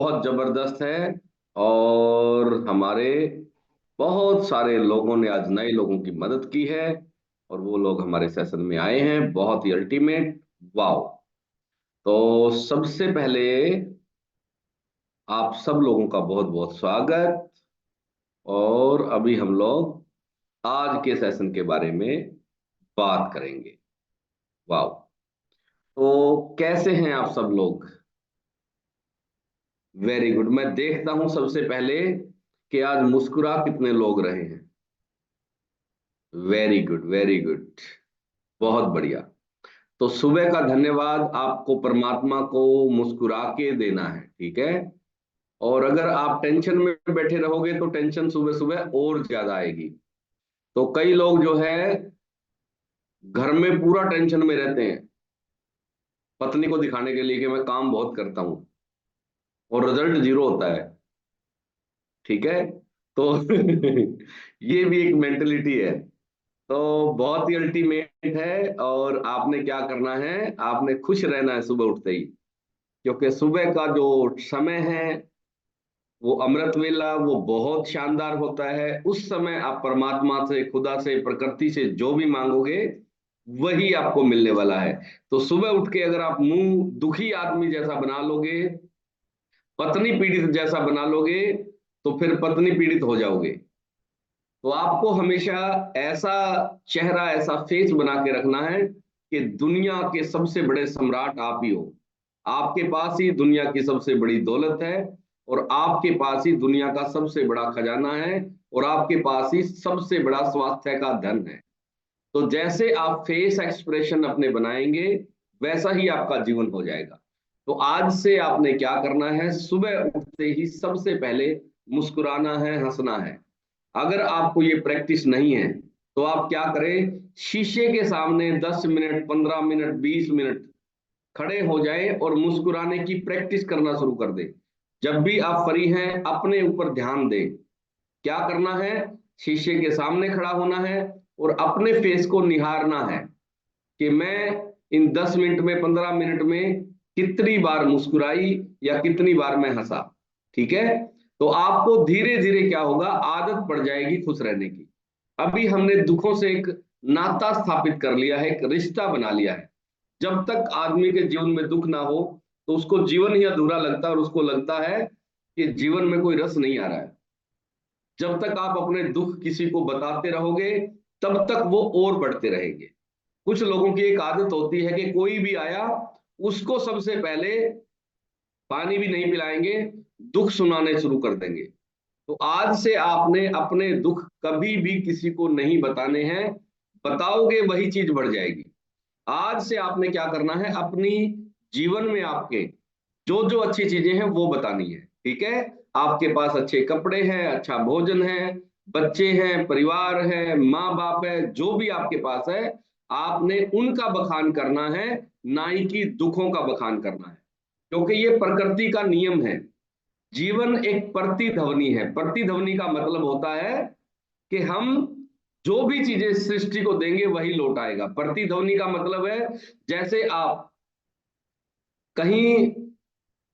बहुत जबरदस्त है। और हमारे बहुत सारे लोगों ने आज नए लोगों की मदद की है, और वो लोग हमारे सेशन में आए हैं, बहुत ही अल्टीमेट। वाओ। तो सबसे पहले आप सब लोगों का बहुत बहुत स्वागत। और अभी हम लोग आज के सेशन के बारे में बात करेंगे। वाओ। तो कैसे हैं आप सब लोग? Very good. मैं देखता हूं सबसे पहले कि आज मुस्कुरा कितने लोग रहे हैं। Very good, very good. बहुत बढ़िया। तो सुबह का धन्यवाद आपको परमात्मा को मुस्कुरा के देना है, ठीक है। और अगर आप टेंशन में बैठे रहोगे तो टेंशन सुबह सुबह और ज्यादा आएगी। तो कई लोग जो है घर में पूरा टेंशन में रहते हैं, पत्नी को दिखाने के लिए कि मैं काम बहुत करता हूं, और रिजल्ट जीरो होता है। ठीक है। तो ये भी एक मेंटेलिटी है। तो बहुत ही अल्टीमेट है। और आपने क्या करना है, आपने खुश रहना है सुबह उठते ही, क्योंकि सुबह का जो समय है वो अमृत वेला, वो बहुत शानदार होता है। उस समय आप परमात्मा से, खुदा से, प्रकृति से जो भी मांगोगे वही आपको मिलने वाला है। तो सुबह उठ के अगर आप मुंह दुखी आदमी जैसा बना लोगे, पत्नी पीड़ित जैसा बना लोगे, तो फिर पत्नी पीड़ित हो जाओगे। तो आपको हमेशा ऐसा चेहरा, ऐसा फेस बना के रखना है कि दुनिया के सबसे बड़े सम्राट आप ही हो। आपके पास ही दुनिया की सबसे बड़ी दौलत है, और आपके पास ही दुनिया का सबसे बड़ा खजाना है, और आपके पास ही सबसे बड़ा स्वास्थ्य का धन है। तो जैसे आप फेस एक्सप्रेशन अपने बनाएंगे, वैसा ही आपका जीवन हो जाएगा। तो आज से आपने क्या करना है, सुबह उठते ही सबसे पहले मुस्कुराना है, हंसना है। अगर आपको ये प्रैक्टिस नहीं है तो आप क्या करें, शीशे के सामने 10 मिनट, 15 मिनट, 20 मिनट खड़े हो जाएं और मुस्कुराने की प्रैक्टिस करना शुरू कर दें। जब भी आप फ्री हैं अपने ऊपर ध्यान दें। क्या करना है, शीशे के सामने खड़ा होना है और अपने फेस को निहारना है कि मैं इन 10 मिनट में, 15 मिनट में कितनी बार मुस्कुराई या कितनी बार मैं हंसा। ठीक है। तो आपको धीरे धीरे क्या होगा, आदत पड़ जाएगी खुश रहने की। अभी हमने दुखों से एक नाता स्थापित कर लिया है, एक रिश्ता बना लिया है। जब तक आदमी के जीवन में दुख ना हो तो उसको जीवन ही अधूरा लगता है, और उसको लगता है कि जीवन में कोई रस नहीं आ रहा है। जब तक आप अपने दुख किसी को बताते रहोगे, तब तक वो और बढ़ते रहेंगे। कुछ लोगों की एक आदत होती है कि कोई भी आया उसको सबसे पहले पानी भी नहीं पिलाएंगे, दुख सुनाने शुरू कर देंगे। तो आज से आपने अपने दुख कभी भी किसी को नहीं बताने हैं। बताओगे वही चीज बढ़ जाएगी। आज से आपने क्या करना है, अपनी जीवन में आपके जो जो अच्छी चीजें हैं वो बतानी है। ठीक है। आपके पास अच्छे कपड़े हैं, अच्छा भोजन है, बच्चे हैं, परिवार है, माँ बाप है, जो भी आपके पास है, आपने उनका बखान करना है, ना ही कि दुखों का बखान करना है। क्योंकि ये प्रकृति का नियम है। जीवन एक प्रतिध्वनि है। प्रतिध्वनि का मतलब होता है कि हम जो भी चीजें सृष्टि को देंगे वही लौट आएगा। प्रतिध्वनि का मतलब है, जैसे आप कहीं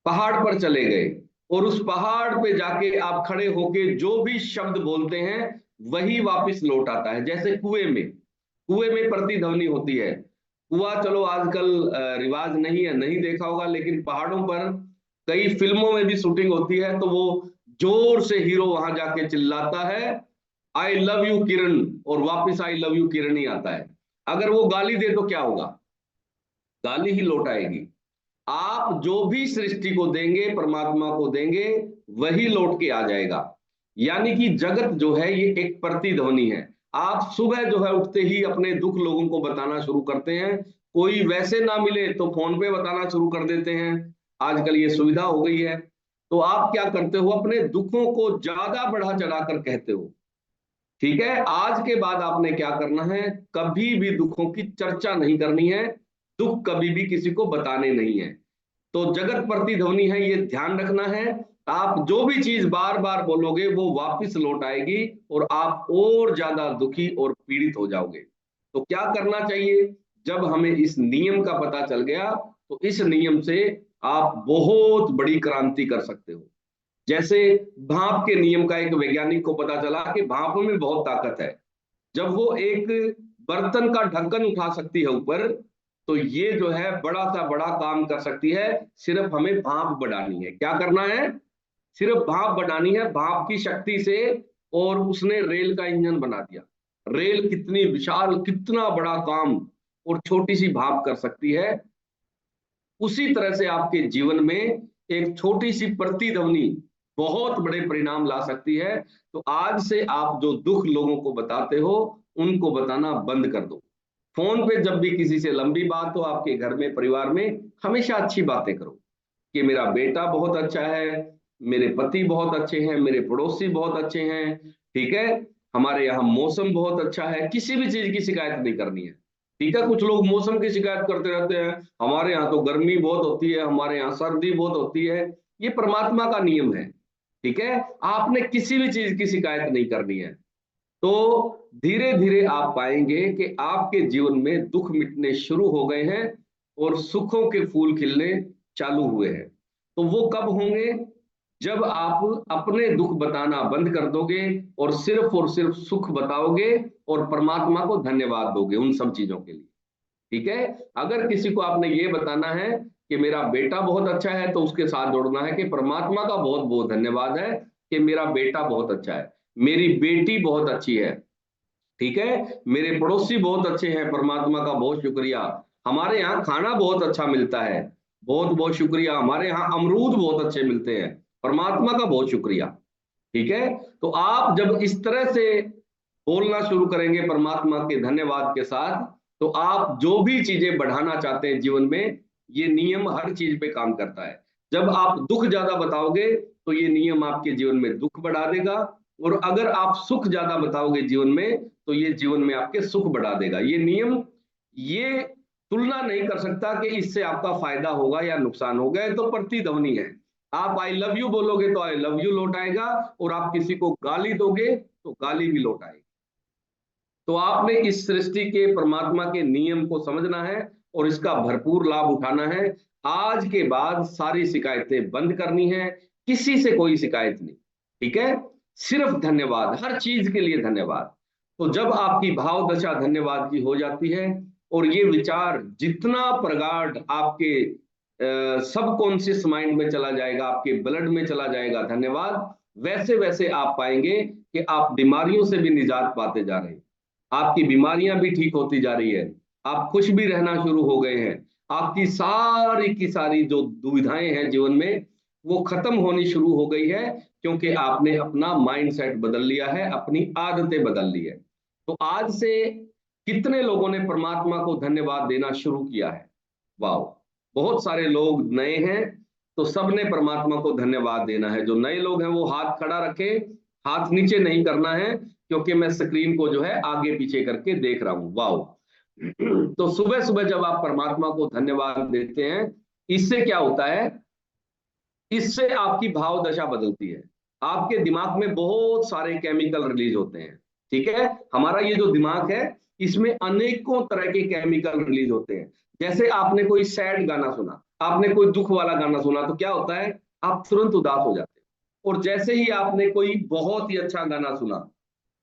पहाड़ पर चले गए और उस पहाड़ पे जाके आप खड़े होके जो भी शब्द बोलते हैं वही वापस लौट आता है। जैसे कुएं में प्रतिध्वनि होती है। कुआं चलो आजकल रिवाज नहीं है, नहीं देखा होगा, लेकिन पहाड़ों पर कई फिल्मों में भी शूटिंग होती है तो वो जोर से हीरो वहां जाके चिल्लाता है, आई लव यू किरण, और वापस आई लव यू किरण ही आता है। अगर वो गाली दे तो क्या होगा, गाली ही लौट आएगी। आप जो भी सृष्टि को देंगे, परमात्मा को देंगे, वही लौट के आ जाएगा। यानी कि जगत जो है ये एक प्रतिध्वनि है। आप सुबह जो है उठते ही अपने दुख लोगों को बताना शुरू करते हैं। कोई वैसे ना मिले तो फोन पे बताना शुरू कर देते हैं। आजकल ये सुविधा हो गई है। तो आप क्या करते हो, अपने दुखों को ज्यादा बढ़ा चढ़ाकर कहते हो। ठीक है। आज के बाद आपने क्या करना है, कभी भी दुखों की चर्चा नहीं करनी है। दुख कभी भी किसी को बताने नहीं है। तो जगत प्रतिध्वनि है, ये ध्यान रखना है। आप जो भी चीज बार बार बोलोगे वो वापस लौट आएगी, और आप और ज्यादा दुखी और पीड़ित हो जाओगे। तो क्या करना चाहिए, जब हमें इस नियम का पता चल गया तो इस नियम से आप बहुत बड़ी क्रांति कर सकते हो। जैसे भाप के नियम का एक वैज्ञानिक को पता चला कि भाप में बहुत ताकत है। जब वो एक बर्तन का ढक्कन उठा सकती है ऊपर, तो ये जो है बड़ा सा बड़ा काम कर सकती है। सिर्फ हमें भाप बढ़ानी है। क्या करना है? सिर्फ भाप बढ़ानी है, भाप की शक्ति से। और उसने रेल का इंजन बना दिया। रेल कितनी विशाल, कितना बड़ा काम और छोटी सी भाप कर सकती है। उसी तरह से आपके जीवन में एक छोटी सी प्रतिध्वनि बहुत बड़े परिणाम ला सकती है। तो आज से आप जो दुख लोगों को बताते हो, उनको बताना बंद कर दो। फोन पे जब भी किसी से लंबी बात हो, आपके घर में, परिवार में, हमेशा अच्छी बातें करो कि मेरा बेटा बहुत अच्छा है, मेरे पति बहुत अच्छे हैं, मेरे पड़ोसी बहुत अच्छे हैं, ठीक है, हमारे यहाँ मौसम बहुत अच्छा है। किसी भी चीज की शिकायत नहीं करनी है। ठीक है, कुछ लोग मौसम की शिकायत करते रहते हैं, हमारे यहाँ तो गर्मी बहुत होती है, हमारे यहाँ सर्दी बहुत होती है। ये परमात्मा का नियम है। ठीक है, आपने किसी भी चीज की शिकायत नहीं करनी है। तो धीरे धीरे आप पाएंगे कि आपके जीवन में दुख मिटने शुरू हो गए हैं और सुखों के फूल खिलने चालू हुए हैं। तो वो कब होंगे? जब आप अपने दुख बताना बंद कर दोगे और सिर्फ सुख बताओगे और परमात्मा को धन्यवाद दोगे उन सब चीजों के लिए। ठीक है, अगर किसी को आपने ये बताना है कि मेरा बेटा बहुत अच्छा है, तो उसके साथ जोड़ना है कि परमात्मा का बहुत बहुत धन्यवाद है कि मेरा बेटा बहुत अच्छा है, मेरी बेटी बहुत अच्छी है। ठीक है, मेरे पड़ोसी बहुत अच्छे हैं, परमात्मा का बहुत शुक्रिया। हमारे यहाँ खाना बहुत अच्छा मिलता है, बहुत बहुत शुक्रिया। हमारे यहाँ अमरूद बहुत अच्छे मिलते हैं, परमात्मा का बहुत शुक्रिया। ठीक है, तो आप जब इस तरह से बोलना शुरू करेंगे परमात्मा के धन्यवाद के साथ, तो आप जो भी चीजें बढ़ाना चाहते हैं जीवन में, ये नियम हर चीज पे काम करता है। जब आप दुख ज्यादा बताओगे, तो ये नियम आपके जीवन में दुख बढ़ा देगा। और अगर आप सुख ज्यादा बताओगे जीवन में, तो ये जीवन में आपके सुख बढ़ा देगा। ये नियम, ये तुलना नहीं कर सकता कि इससे आपका फायदा होगा या नुकसान होगा। ये तो प्रतिध्वनि है। आप आई लव यू बोलोगे तो आई लव यू लौट आएगा, और आप किसी को गाली दोगे तो गाली भी लौट आएगी। तो आपने इस सृष्टि के परमात्मा के नियम को समझना है और इसका भरपूर लाभ उठाना है। आज के बाद सारी शिकायतें बंद करनी है, किसी से कोई शिकायत नहीं। ठीक है, सिर्फ धन्यवाद, हर चीज के लिए धन्यवाद। तो जब आपकी भाव दशा धन्यवाद की हो जाती है, और ये विचार जितना प्रगाढ़ आपके सबकॉन्शियस माइंड में चला जाएगा, आपके ब्लड में चला जाएगा धन्यवाद, वैसे वैसे आप पाएंगे कि आप बीमारियों से भी निजात पाते जा रहे हैं, आपकी बीमारियां भी ठीक होती जा रही है, आप खुश भी रहना शुरू हो गए हैं, आपकी सारी की सारी जो दुविधाएं हैं जीवन में, वो खत्म होनी शुरू हो गई है, क्योंकि आपने अपना माइंड सेट बदल लिया है, अपनी आदतें बदल ली है। तो आज से कितने लोगों ने परमात्मा को धन्यवाद देना शुरू किया है? वाह, बहुत सारे लोग नए हैं, तो सबने परमात्मा को धन्यवाद देना है। जो नए लोग हैं वो हाथ खड़ा रखें, हाथ नीचे नहीं करना है, क्योंकि मैं स्क्रीन को जो है आगे पीछे करके देख रहा हूं। वाह, तो सुबह सुबह जब आप परमात्मा को धन्यवाद देते हैं, इससे क्या होता है? इससे आपकी भाव दशा बदलती है। आपके दिमाग में बहुत सारे केमिकल रिलीज होते हैं। ठीक है, हमारा ये जो दिमाग है, इसमें अनेकों तरह के केमिकल रिलीज होते हैं। जैसे आपने कोई सैड गाना सुना, आपने कोई दुख वाला गाना सुना, तो क्या होता है? आप तुरंत उदास हो जाते हैं। और जैसे ही आपने कोई बहुत ही अच्छा गाना सुना,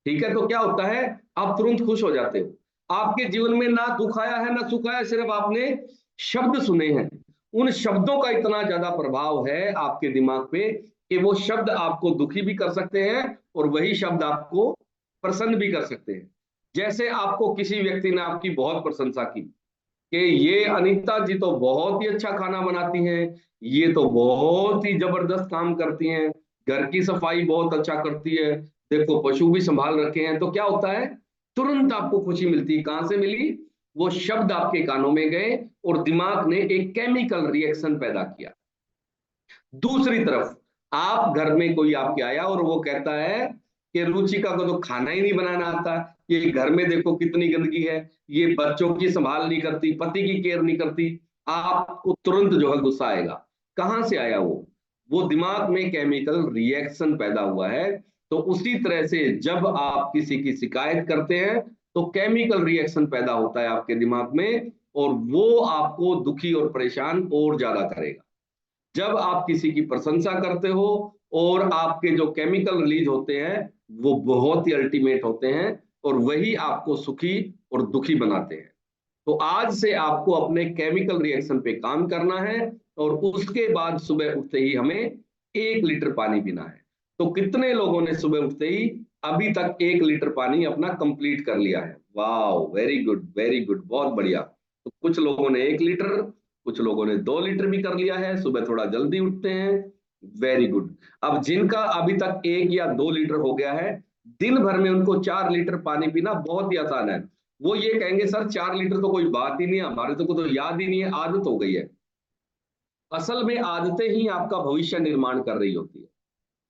ठीक है, तो क्या होता है? आप तुरंत खुश हो जाते हो। आपके जीवन में ना दुख आया है ना सुख आया, सिर्फ आपने शब्द सुने हैं। उन शब्दों का इतना ज्यादा प्रभाव है आपके दिमाग पे कि वो शब्द आपको दुखी भी कर सकते हैं और वही शब्द आपको प्रसन्न भी कर सकते हैं। जैसे आपको किसी व्यक्ति ने आपकी बहुत प्रशंसा की कि ये अनीता जी तो बहुत ही अच्छा खाना बनाती हैं, ये तो बहुत ही जबरदस्त काम करती हैं, घर की सफाई बहुत अच्छा करती है, देखो पशु भी संभाल रखे हैं, तो क्या होता है? तुरंत आपको खुशी मिलती है। कहां से मिली? वो शब्द आपके कानों में गए और दिमाग ने एक केमिकल रिएक्शन पैदा किया। दूसरी तरफ, आप घर में कोई आपके आया और वो कहता है कि रुचिका को तो खाना ही नहीं बनाना आता, ये घर में देखो कितनी गंदगी है, ये बच्चों की संभाल नहीं करती, पति की केयर नहीं करती, आपको तुरंत जो है गुस्सा आएगा। कहां से आया वो दिमाग में केमिकल रिएक्शन पैदा हुआ है। तो उसी तरह से जब आप किसी की शिकायत करते हैं, तो केमिकल रिएक्शन पैदा होता है आपके दिमाग में, और वो आपको दुखी और परेशान और ज्यादा करेगा। जब आप किसी की प्रशंसा करते हो और आपके जो केमिकल रिलीज होते हैं वो बहुत ही अल्टीमेट होते हैं और वही आपको सुखी और दुखी बनाते हैं। तो आज से आपको अपने केमिकल रिएक्शन पे काम करना है और उसके बाद सुबह उठते ही हमें 1 लीटर पानी पीना है। तो कितने लोगों ने सुबह उठते ही अभी तक 1 लीटर पानी अपना कंप्लीट कर लिया है? वाह, वेरी गुड वेरी गुड, बहुत बढ़िया। तो कुछ लोगों ने 1 लीटर, कुछ लोगों ने 2 लीटर भी कर लिया है, सुबह थोड़ा जल्दी उठते हैं। Very good. अब जिनका अभी तक 1 या 2 लीटर हो गया है, दिन भर में उनको 4 लीटर पानी पीना बहुत ही आसान है। वो ये कहेंगे सर 4 लीटर तो कोई बात ही नहीं है, हमारे तो याद ही नहीं है, आदत हो गई है। असल में आदतें ही आपका भविष्य निर्माण कर रही होती है।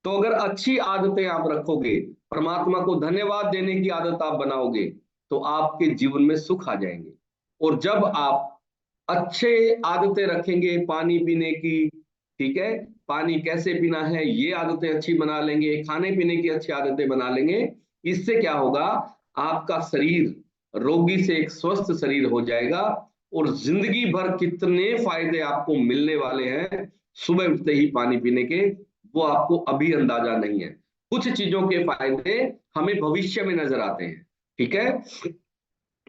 तो अगर अच्छी आदतें आप रखोगे, परमात्मा को धन्यवाद देने की आदत आप बनाओगे, तो आपके जीवन में सुख आ जाएंगे। और जब आप अच्छे आदतें रखेंगे पानी पीने की, ठीक है, पानी कैसे पीना है ये आदतें अच्छी बना लेंगे, खाने पीने की अच्छी आदतें बना लेंगे, इससे क्या होगा, आपका शरीर रोगी से एक स्वस्थ शरीर हो जाएगा। और जिंदगी भर कितने फायदे आपको मिलने वाले हैं सुबह उठते ही पानी पीने के, वो आपको अभी अंदाजा नहीं है। कुछ चीजों के फायदे हमें भविष्य में नजर आते हैं, ठीक है।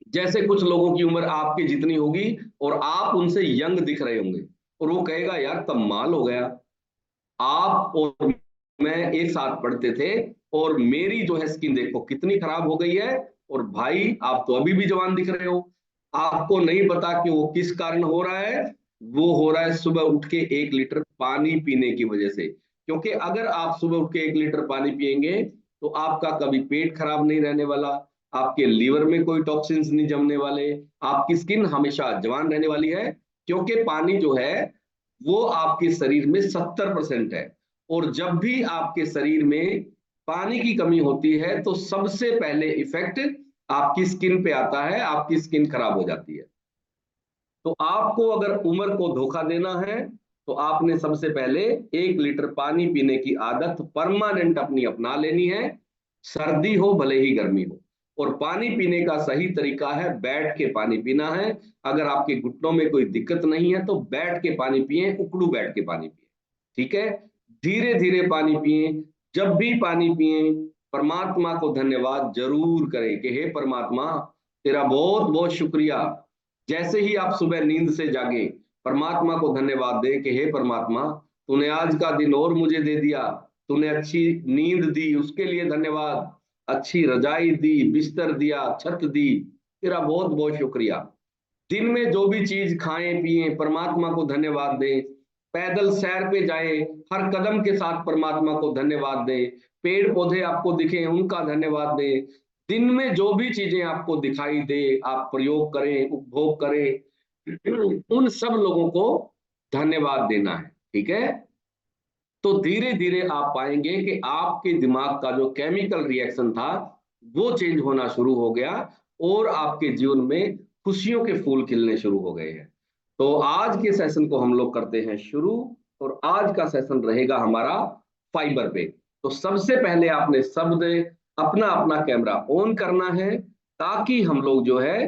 जैसे कुछ लोगों की उम्र आपके जितनी होगी और आप उनसे यंग दिख रहे होंगे, और वो कहेगा यार कमाल हो गया, आप और मैं एक साथ पढ़ते थे और मेरी जो है स्किन देखो कितनी खराब हो गई है, और भाई आप तो अभी भी जवान दिख रहे हो। आपको नहीं पता कि वो किस कारण हो रहा है। वो हो रहा है सुबह उठ के 1 लीटर पानी पीने की वजह से। क्योंकि अगर आप सुबह उठ के 1 लीटर पानी पिएंगे तो आपका कभी पेट खराब नहीं रहने वाला, आपके लीवर में कोई टॉक्सिन्स नहीं जमने वाले, आपकी स्किन हमेशा जवान रहने वाली है। क्योंकि पानी जो है वो आपके शरीर में 70% है। और जब भी आपके शरीर में पानी की कमी होती है तो सबसे पहले इफेक्ट आपकी स्किन पे आता है, आपकी स्किन खराब हो जाती है। तो आपको अगर उम्र को धोखा देना है तो आपने सबसे पहले 1 लीटर पानी पीने की आदत परमानेंट अपनी अपना लेनी है, सर्दी हो भले ही गर्मी हो। और पानी पीने का सही तरीका है बैठ के पानी पीना है। अगर आपके घुटनों में कोई दिक्कत नहीं है तो बैठ के पानी पिए, उकड़ू बैठ के पानी पिए, ठीक है। धीरे धीरे पानी पिए। जब भी पानी पिए परमात्मा को धन्यवाद जरूर करें कि हे परमात्मा तेरा बहुत बहुत शुक्रिया। जैसे ही आप सुबह नींद से जागे परमात्मा को धन्यवाद दें कि हे परमात्मा तूने आज का दिन और मुझे दे दिया, तूने अच्छी नींद दी उसके लिए धन्यवाद, अच्छी रजाई दी, बिस्तर दिया, छत दी, तेरा बहुत बहुत शुक्रिया। दिन में जो भी चीज खाएं पिए परमात्मा को धन्यवाद दें। पैदल सैर पे जाएं, हर कदम के साथ परमात्मा को धन्यवाद दें। पेड़ पौधे आपको दिखे उनका धन्यवाद दें। दिन में जो भी चीजें आपको दिखाई दे आप प्रयोग करें, उपभोग करें, उन सब लोगों को धन्यवाद देना है, ठीक है। तो धीरे धीरे आप पाएंगे कि आपके दिमाग का जो केमिकल रिएक्शन था वो चेंज होना शुरू हो गया और आपके जीवन में खुशियों के फूल खिलने शुरू हो गए हैं। तो आज के सेशन को हम लोग करते हैं शुरू, और आज का सेशन रहेगा हमारा फाइबर पे। तो सबसे पहले आपने शब्द अपना अपना कैमरा ऑन करना है ताकि हम लोग जो है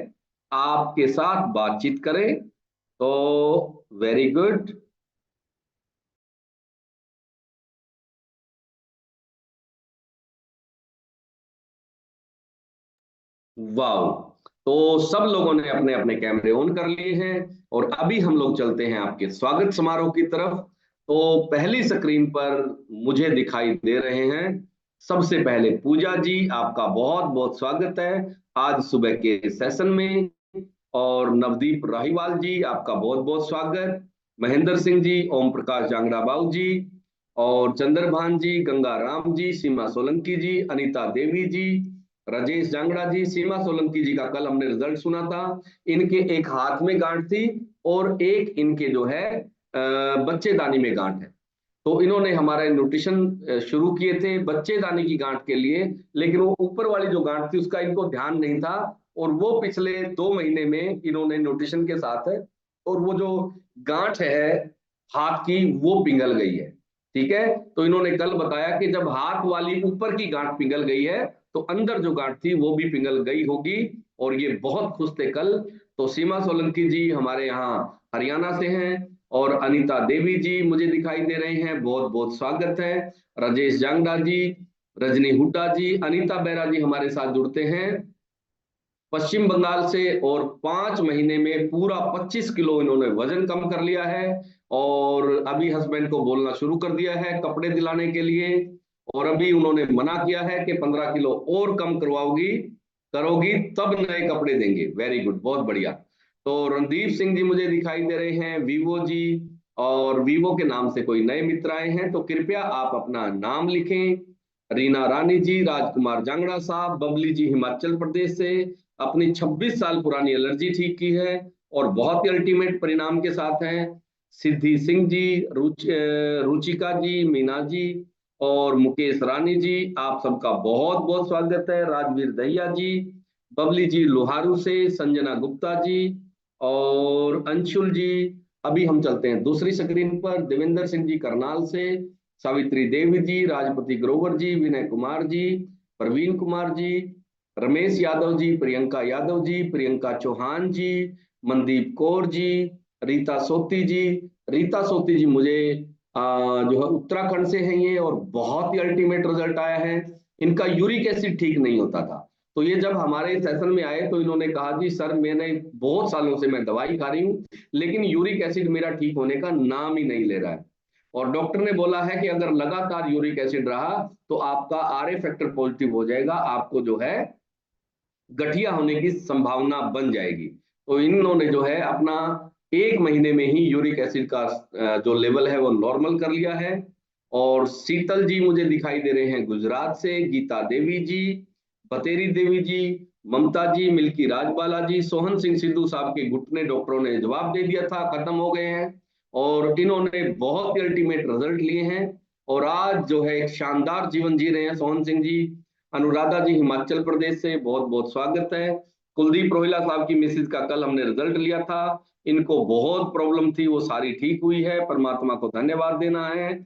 आपके साथ बातचीत करें। तो वेरी गुड। वाओ, तो सब लोगों ने अपने अपने कैमरे ऑन कर लिए हैं और अभी हम लोग चलते हैं आपके स्वागत समारोह की तरफ। तो पहली स्क्रीन पर मुझे दिखाई दे रहे हैं सबसे पहले पूजा जी, आपका बहुत बहुत स्वागत है आज सुबह के सेशन में। और नवदीप राहीवाल जी आपका बहुत बहुत स्वागत। महेंद्र सिंह जी, ओम प्रकाश जांगड़ा बाबू जी, और चंद्रभान जी, गंगा राम जी, सीमा सोलंकी जी, अनीता देवी जी, राजेश जांगड़ा जी। सीमा सोलंकी जी का कल हमने रिजल्ट सुना था। इनके एक हाथ में गांठ थी और एक इनके जो है बच्चेदानी में गांठ है। तो इन्होंने हमारे न्यूट्रिशन शुरू किए थे बच्चेदानी की गांठ के लिए, लेकिन वो ऊपर वाली जो गांठ थी उसका इनको ध्यान नहीं था, और वो पिछले 2 महीने में इन्होंने न्यूट्रिशन के साथ है और वो जो गांठ है हाथ की वो पिघल गई है, ठीक है। तो इन्होंने कल बताया कि जब हाथ वाली ऊपर की गांठ पिघल गई है तो अंदर जो गांठ थी वो भी पिघल गई होगी, और ये बहुत खुश थे कल। तो सीमा सोलंकी जी हमारे यहाँ हरियाणा से हैं, और अनीता देवी जी मुझे दिखाई दे रहे हैं, बहुत बहुत स्वागत है। राजेश जांगड़ा जी, रजनी हुड्डा जी, अनीता बेरा जी हमारे साथ जुड़ते हैं पश्चिम बंगाल से, और 5 महीने में पूरा 25 किलो इन्होंने वजन कम कर लिया है। और अभी हस्बैंड को बोलना शुरू कर दिया है कपड़े दिलाने के लिए, और अभी उन्होंने मना किया है कि 15 किलो और कम करवाओगी करोगी तब नए कपड़े देंगे। वेरी गुड, बहुत बढ़िया। तो रणदीप सिंह जी मुझे दिखाई दे रहे हैं, वीवो जी, और वीवो के नाम से कोई नए मित्र आए हैं तो कृपया आप अपना नाम लिखें। रीना रानी जी, राजकुमार जांगड़ा साहब, बबली जी हिमाचल प्रदेश से अपनी 26 साल पुरानी एलर्जी ठीक की है और बहुत ही अल्टीमेट परिणाम के साथ हैं। सिद्धि सिंह जी, रुचिका जी, मीना जी और मुकेश रानी जी, आप सबका बहुत बहुत स्वागत है। राजवीर दहिया जी, बबली जी लोहारू से, संजना गुप्ता जी और अंशुल जी। अभी हम चलते हैं दूसरी स्क्रीन पर, देवेंद्र सिंह जी करनाल से, सावित्री देवी जी, राजपति ग्रोवर जी, विनय कुमार जी, प्रवीण कुमार जी, रमेश यादव जी, प्रियंका यादव जी, प्रियंका चौहान जी, मनदीप कौर जी, रीता सोती जी। रीता सोती जी मुझे जो है उत्तराखंड से हैं ये, और बहुत ही अल्टीमेट रिजल्ट आया है। इनका यूरिक एसिड ठीक नहीं होता था, तो ये जब हमारे सेशन में आए तो इन्होंने कहा जी सर मैंने बहुत सालों से मैं दवाई खा रही हूँ लेकिन यूरिक एसिड मेरा ठीक होने का नाम ही नहीं ले रहा है, और डॉक्टर ने बोला है कि अगर लगातार यूरिक एसिड रहा तो आपका आरए फैक्टर पॉजिटिव हो जाएगा, आपको जो है गठिया होने की संभावना बन जाएगी। तो इन्होंने जो है अपना 1 महीने में ही यूरिक एसिड का जो लेवल है वो नॉर्मल कर लिया है। और शीतल जी मुझे दिखाई दे रहे हैं गुजरात से, गीता देवी जी, बतेरी देवी जी, ममता जी, मिल्की राजबाला जी, सोहन सिंह सिद्धू साहब के घुटने डॉक्टरों ने जवाब दे दिया था, खत्म हो गए हैं और इन्होंने बहुत ही अल्टीमेट रिजल्ट लिए हैं और आज जो है एक शानदार जीवन जी रहे हैं सोहन सिंह जी। अनुराधा जी हिमाचल प्रदेश से, बहुत बहुत स्वागत है। कुलदीप रोहिला साहब की मिसेज का कल हमने रिजल्ट लिया था, इनको बहुत प्रॉब्लम थी वो सारी ठीक हुई है, परमात्मा को धन्यवाद देना है।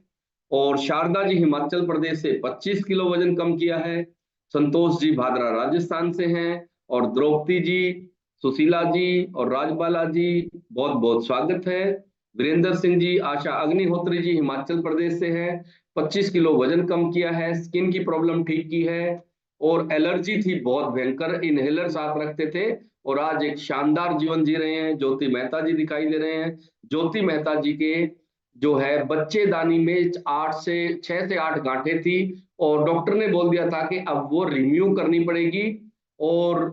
और शारदा जी हिमाचल प्रदेश से 25 किलो वजन कम किया है। संतोष जी भादरा राजस्थान से हैं, और द्रौपदी जी, सुशीला जी और राजबाला जी, बहुत बहुत स्वागत है। वीरेंद्र सिंह जी, आशा अग्निहोत्री जी हिमाचल प्रदेश से हैं, 25 किलो वजन कम किया है, स्किन की प्रॉब्लम ठीक की है, और एलर्जी थी बहुत भयंकर, इनहेलर साथ रखते थे और आज एक शानदार जीवन जी रहे हैं। ज्योति मेहता जी दिखाई दे रहे हैं। ज्योति मेहता जी के जो है बच्चेदानी में 6 से 8 गांठें थी और डॉक्टर ने बोल दिया था कि अब वो रिम्यूव करनी पड़ेगी, और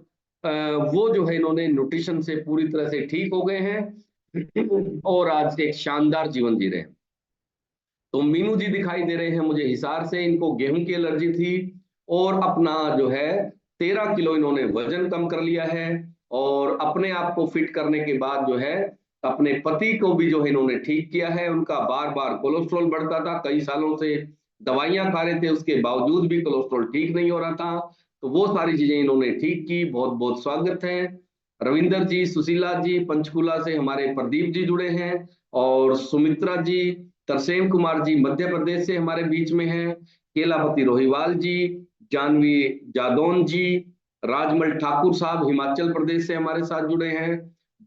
वो जो है इन्होंने न्यूट्रिशन से पूरी तरह से ठीक हो गए हैं और आज एक शानदार जीवन जी रहे हैं। तो मीनू जी दिखाई दे रहे हैं मुझे हिसार से, इनको गेहूं की एलर्जी थी और अपना जो है 13 किलो इन्होंने वजन कम कर लिया है, और अपने आप को फिट करने के बाद जो है अपने पति को भी जो है इन्होंने ठीक किया है। उनका बार बार कोलेस्ट्रॉल बढ़ता था, कई सालों से दवाइयां खा रहे थे उसके बावजूद भी कोलेस्ट्रॉल ठीक नहीं हो रहा था, तो वो सारी चीजें इन्होंने ठीक की। बहुत बहुत स्वागत है। रविंदर जी, सुशीला जी, पंचकुला से हमारे प्रदीप जी जुड़े हैं, और सुमित्रा जी, तरसेम कुमार जी मध्य प्रदेश से हमारे बीच में हैं, केलापति रोहिवाल जी, जानवी जादौन जी, राजमल ठाकुर साहब हिमाचल प्रदेश से हमारे साथ जुड़े हैं।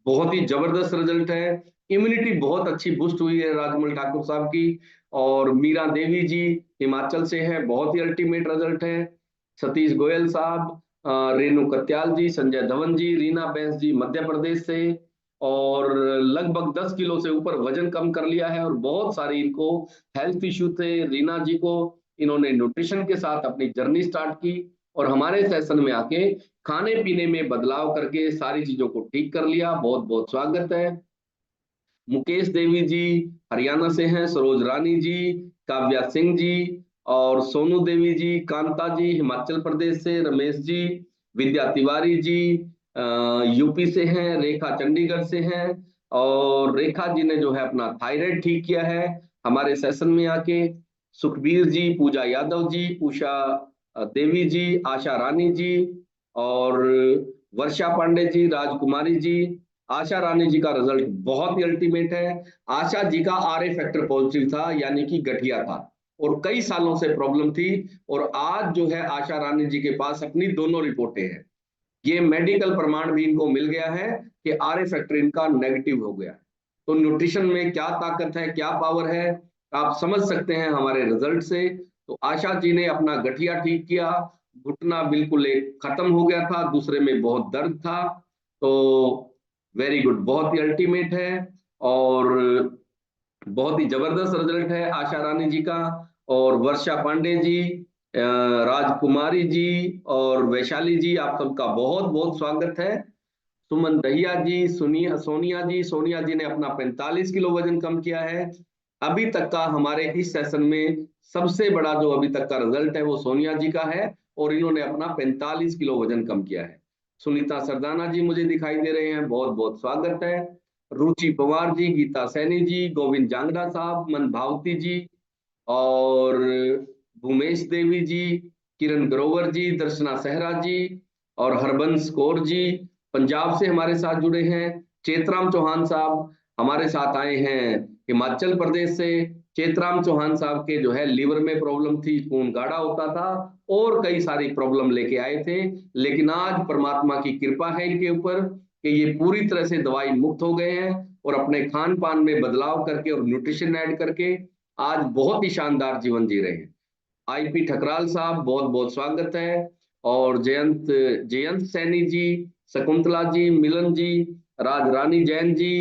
बहुत ही जबरदस्त रिजल्ट है, इम्यूनिटी बहुत अच्छी बूस्ट हुई है राजमल ठाकुर साहब की। और मीरा देवी जी हिमाचल से है, बहुत ही अल्टीमेट रिजल्ट है। सतीश गोयल साहब, रेणु कत्याल जी, संजय धवन जी, रीना बैंस जी मध्य प्रदेश से, और लगभग 10 किलो से ऊपर वजन कम कर लिया है, और बहुत सारी इनको हेल्थ इश्यू थे। रीना जी को इन्होंने न्यूट्रिशन के साथ अपनी जर्नी स्टार्ट की और हमारे सेशन में आके खाने पीने में बदलाव करके सारी चीजों को ठीक कर लिया। बहुत बहुत स्वागत है। मुकेश देवी जी हरियाणा से हैं, सरोज रानी जी, काव्या सिंह जी और सोनू देवी जी, कांता जी हिमाचल प्रदेश से, रमेश जी, विद्या तिवारी जी यूपी से हैं, रेखा चंडीगढ़ से हैं, और रेखा जी ने जो है अपना थायराइड ठीक किया है हमारे सेशन में आके। सुखबीर जी, पूजा यादव जी, उषा देवी जी, आशा रानी जी और वर्षा पांडे जी, राजकुमारी जी। आशा रानी जी का रिजल्ट बहुत ही अल्टीमेट है। आशा जी का आरए फैक्टर पॉजिटिव था, यानी कि गठिया था और कई सालों से प्रॉब्लम थी, और आज जो है आशा रानी जी के पास अपनी दोनों रिपोर्टें हैं। ये मेडिकल प्रमाण भी इनको मिल गया है कि आरए फैक्टर इनका नेगेटिव हो गया। तो न्यूट्रिशन में क्या ताकत है, क्या पावर है, आप समझ सकते हैं हमारे रिजल्ट से। तो आशा जी ने अपना गठिया ठीक किया, घुटना बिल्कुल एक खत्म हो गया था, दूसरे में बहुत दर्द था। तो वेरी गुड, बहुत ही अल्टीमेट है और बहुत ही जबरदस्त रिजल्ट है आशा रानी जी का। और वर्षा पांडे जी, राजकुमारी जी और वैशाली जी, आप सबका बहुत बहुत स्वागत है। सुमन दहिया जी, सोनिया जी ने अपना 45 किलो वजन कम किया है। अभी तक का हमारे इस सेशन में सबसे बड़ा जो अभी तक का रिजल्ट है वो सोनिया जी का है, और इन्होंने अपना 45 किलो वजन कम किया है। सुनीता सरदाना जी मुझे दिखाई दे रहे हैं, बहुत बहुत स्वागत है। रुचि पवार जी, गीता सैनी जी, गोविंद जांगड़ा साहब, मन भावती जी और भूमेश देवी जी, किरण ग्रोवर जी, दर्शना सहरा जी और हरबंस कौर जी पंजाब से हमारे साथ जुड़े हैं। चेतराम चौहान साहब हमारे साथ आए हैं हिमाचल प्रदेश से। चेतराम चौहान साहब के जो है लीवर में प्रॉब्लम थी, खून गाढ़ा होता था और कई सारी प्रॉब्लम लेके आए थे, लेकिन आज परमात्मा की कृपा है इनके ऊपर कि ये पूरी तरह से दवाई मुक्त हो गए हैं और अपने खान पान में बदलाव करके और न्यूट्रिशन ऐड करके आज बहुत ही शानदार जीवन जी रहे हैं। आईपी ठकराल साहब, बहुत बहुत स्वागत है। और जयंत जयंत सैनी जी, शकुंतला जी, मिलन जी, राज रानी जैन जी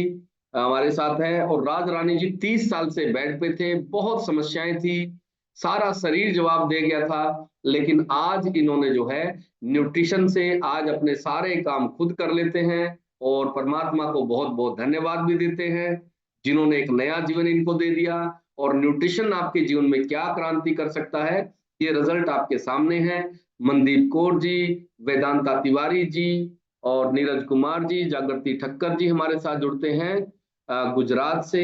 हमारे साथ हैं। और राज रानी जी 30 साल से बेड पे थे, बहुत समस्याएं थी, सारा शरीर जवाब दे गया था, लेकिन आज इन्होंने जो है न्यूट्रिशन से आज अपने सारे काम खुद कर लेते हैं और परमात्मा को बहुत बहुत धन्यवाद भी देते हैं जिन्होंने एक नया जीवन इनको दे दिया। और न्यूट्रिशन आपके जीवन में क्या क्रांति कर सकता है, ये रिजल्ट आपके सामने है। मनदीप कौर जी, वेदांता तिवारी जी और नीरज कुमार जी, जागृति ठक्कर जी हमारे साथ जुड़ते हैं गुजरात से।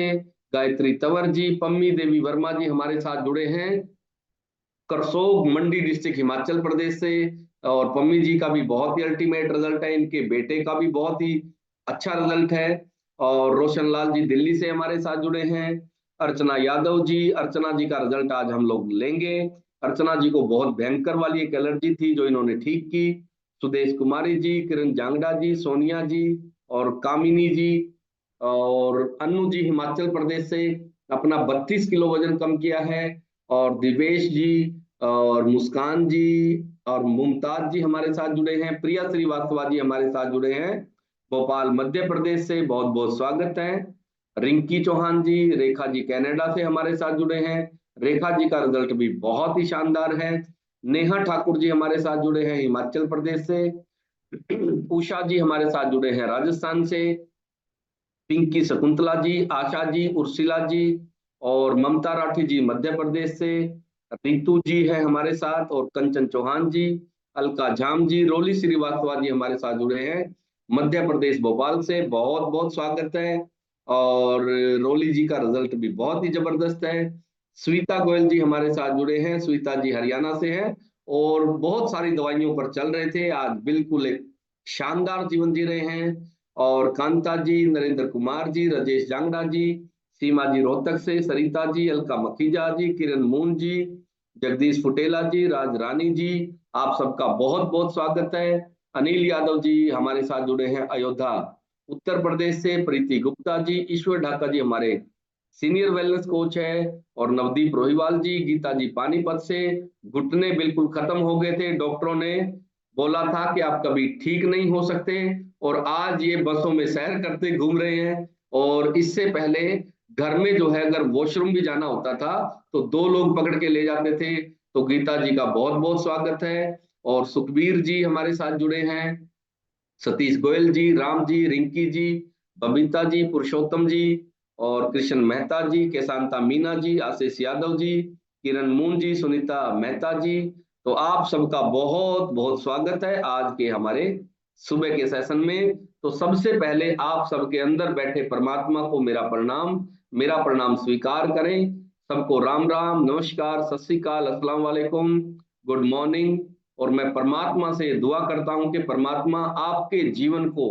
गायत्री तंवर जी, पम्मी देवी वर्मा जी हमारे साथ जुड़े हैं करसोग मंडी डिस्ट्रिक्ट हिमाचल प्रदेश से। और पम्मी जी का भी बहुत ही अल्टीमेट रिजल्ट है, इनके बेटे का भी बहुत ही अच्छा रिजल्ट है। और रोशन लाल जी दिल्ली से हमारे साथ जुड़े हैं। अर्चना यादव जी, अर्चना जी का रिजल्ट आज हम लोग लेंगे। अर्चना जी को बहुत भयंकर वाली एक एलर्जी थी जो इन्होंने ठीक की। सुदेश कुमारी जी, किरण जांगड़ा जी, सोनिया जी और कामिनी जी और अन्नू जी हिमाचल प्रदेश से अपना 32 किलो वजन कम किया है। और दिवेश जी और मुस्कान जी और मुमताज जी हमारे साथ जुड़े हैं। प्रिया श्रीवास्तव जी हमारे साथ जुड़े हैं भोपाल मध्य प्रदेश से, बहुत बहुत स्वागत है। रिंकी चौहान जी, रेखा जी कनाडा से हमारे साथ जुड़े हैं, रेखा जी का रिजल्ट भी बहुत ही शानदार है। नेहा ठाकुर जी हमारे साथ जुड़े हैं हिमाचल प्रदेश से। उषा जी हमारे साथ जुड़े हैं राजस्थान से। पिंकी शकुंतला जी, आशा जी, उर्सिला जी और ममता राठी जी मध्य प्रदेश से। रितु जी है हमारे साथ और कंचन चौहान जी, अलका झाम जी, रोली श्रीवास्तव जी हमारे साथ जुड़े हैं मध्य प्रदेश भोपाल से, बहुत बहुत स्वागत है। और रोली जी का रिजल्ट भी बहुत ही जबरदस्त है। स्वीता गोयल जी हमारे साथ जुड़े हैं, स्वीता जी हरियाणा से हैं और बहुत सारी दवाइयों पर चल रहे थे, आज बिल्कुल एक शानदार जीवन जी रहे हैं। और कांता जी, नरेंद्र कुमार जी, राजेश जांगड़ा जी, सीमा जी रोहतक से, सरिता जी, अलका मखीजा जी, किरण मून जी, जगदीश फुटेला जी, राज रानी जी, आप सबका बहुत बहुत स्वागत है। अनिल यादव जी हमारे साथ जुड़े हैं अयोध्या उत्तर प्रदेश से। प्रीति गुप्ता जी, ईश्वर ढाका जी हमारे सीनियर वेलनेस कोच है। और नवदीप रोहिवाल जी, गीता जी पानीपत से। घुटने बिल्कुल खत्म हो गए थे, डॉक्टरों ने बोला था कि आप कभी ठीक नहीं हो सकते, और आज ये बसों में सैर करते घूम रहे हैं। और इससे पहले घर में जो है अगर वॉशरूम भी जाना होता था तो 2 लोग पकड़ के ले जाते थे। तो गीता जी का बहुत बहुत स्वागत है। और सुखबीर जी हमारे साथ जुड़े हैं, सतीश गोयल जी, राम जी, रिंकी जी, बबीता जी, पुरुषोत्तम जी और कृष्ण मेहता जी, केशांता मीना जी, आशीष यादव जी, किरण मून जी, सुनीता मेहता जी। तो आप सबका बहुत बहुत स्वागत है आज के हमारे सुबह के सेशन में। तो सबसे पहले आप सबके अंदर बैठे परमात्मा को मेरा प्रणाम स्वीकार करें। सबको राम राम, नमस्कार, सत श्री अकाल, अस्सलाम वालेकुम, गुड मॉर्निंग। और मैं परमात्मा से दुआ करता हूं कि परमात्मा आपके जीवन को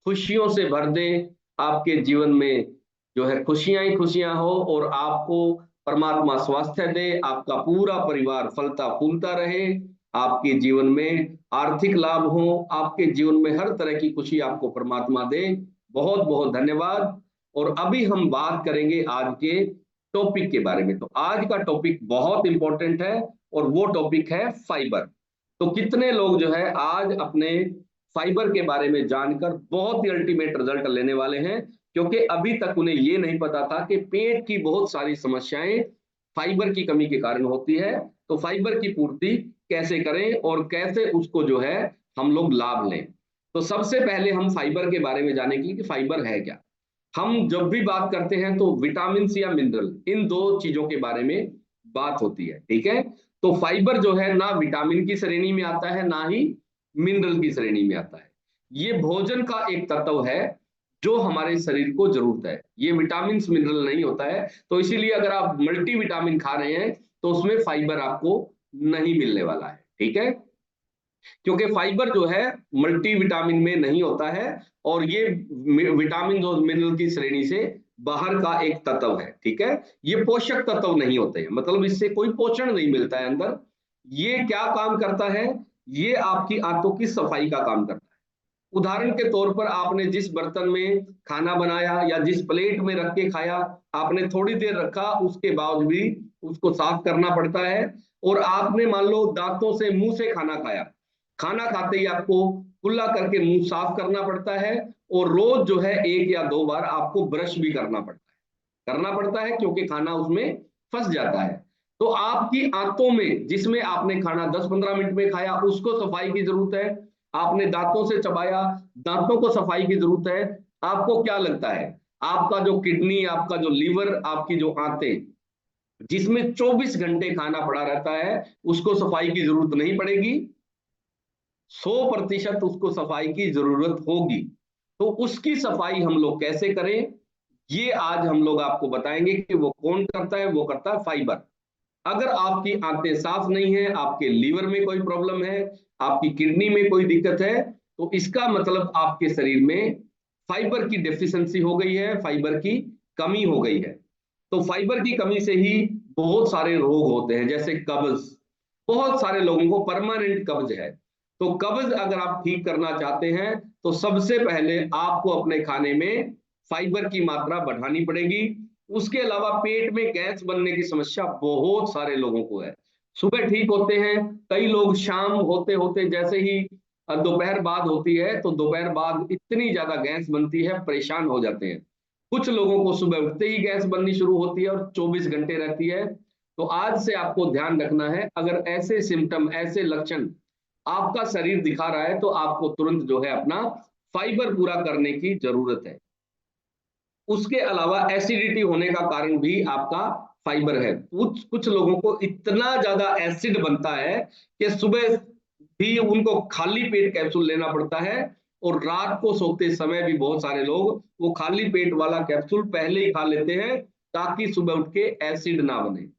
खुशियों से भर दे, आपके जीवन में जो है खुशियां ही खुशियां हो और आपको परमात्मा स्वास्थ्य दे, आपका पूरा परिवार फलता फूलता रहे, आपके जीवन में आर्थिक लाभ हो, आपके जीवन में हर तरह की खुशी आपको परमात्मा दे। बहुत बहुत धन्यवाद। और अभी हम बात करेंगे आज के टॉपिक के बारे में। तो आज का टॉपिक बहुत इंपॉर्टेंट है और वो टॉपिक है फाइबर। तो कितने लोग जो है आज अपने फाइबर के बारे में जानकर बहुत ही अल्टीमेट रिजल्ट लेने वाले हैं, क्योंकि अभी तक उन्हें ये नहीं पता था कि पेट की बहुत सारी समस्याएं फाइबर की कमी के कारण होती है। तो फाइबर की पूर्ति कैसे करें और कैसे उसको जो है हम लोग लाभ लें। तो सबसे पहले हम फाइबर के बारे में जानेंगे कि फाइबर है क्या। हम जब भी बात करते हैं तो विटामिन या मिनरल, इन दो चीजों के बारे में बात होती है, ठीक है। तो फाइबर जो है ना विटामिन की श्रेणी में आता है ना ही मिनरल की श्रेणी में आता है। ये भोजन का एक तत्व है जो हमारे शरीर को जरूरत है। ये विटामिन मिनरल नहीं होता है। तो इसीलिए अगर आप मल्टीविटामिन खा रहे हैं तो उसमें फाइबर आपको नहीं मिलने वाला है, ठीक है। क्योंकि फाइबर जो है मल्टीविटामिन में नहीं होता है और ये विटामिन और मिनरल की श्रेणी से बाहर का एक तत्व है, ठीक है। ये पोषक तत्व नहीं होते हैं, मतलब इससे कोई पोषण नहीं मिलता है अंदर। ये क्या काम करता है? ये आपकी आंतों की सफाई का काम करता है। उदाहरण के तौर पर आपने जिस बर्तन में खाना बनाया या जिस प्लेट में रख के खाया, आपने थोड़ी देर रखा, उसके बाद भी उसको साफ करना पड़ता है। और आपने मान लो दांतों से मुंह से खाना खाया, खाना खाते ही आपको कुल्ला करके मुंह साफ करना पड़ता है। और रोज जो है 1 या 2 बार आपको ब्रश भी करना पड़ता है क्योंकि खाना उसमें फंस जाता है। तो आपकी आंतों में, जिसमें आपने खाना 10-15 मिनट में खाया, उसको सफाई की जरूरत है। आपने दांतों से चबाया, दांतों को सफाई की जरूरत है। आपको क्या लगता है, आपका जो किडनी, आपका जो लीवर, आपकी जो आंतें, जिसमें 24 घंटे खाना पड़ा रहता है, उसको सफाई की जरूरत नहीं पड़ेगी? 100% उसको सफाई की जरूरत होगी। तो उसकी सफाई हम लोग कैसे करें, ये आज हम लोग आपको बताएंगे कि वो कौन करता है। वो करता है फाइबर। अगर आपकी आंतें साफ नहीं है, आपके लीवर में कोई प्रॉब्लम है, आपकी किडनी में कोई दिक्कत है, तो इसका मतलब आपके शरीर में फाइबर की डेफिशिएंसी हो गई है, फाइबर की कमी हो गई है। तो फाइबर की कमी से ही बहुत सारे रोग होते हैं, जैसे कब्ज। बहुत सारे लोगों को परमानेंट कब्ज है। तो कब्ज अगर आप ठीक करना चाहते हैं तो सबसे पहले आपको अपने खाने में फाइबर की मात्रा बढ़ानी पड़ेगी। उसके अलावा पेट में गैस बनने की समस्या बहुत सारे लोगों को है। सुबह ठीक होते हैं, कई लोग शाम होते होते जैसे ही दोपहर बाद होती है तो दोपहर बाद इतनी ज्यादा गैस बनती है, परेशान हो जाते हैं। कुछ लोगों को सुबह उठते ही गैस बननी शुरू होती है और 24 घंटे रहती है। तो आज से आपको ध्यान रखना है, अगर ऐसे सिम्टम, ऐसे लक्षण आपका शरीर दिखा रहा है तो आपको तुरंत जो है अपना फाइबर पूरा करने की जरूरत है। उसके अलावा एसिडिटी होने का कारण भी आपका फाइबर है। कुछ कुछ लोगों को इतना ज्यादा एसिड बनता है कि सुबह भी उनको खाली पेट कैप्सूल लेना पड़ता है। और रात को सोते समय भी बहुत सारे लोग वो खाली पेट वाला कैप्सूल पहले ही खा लेते हैं ताकि सुबह उठ के एसिड ना बने।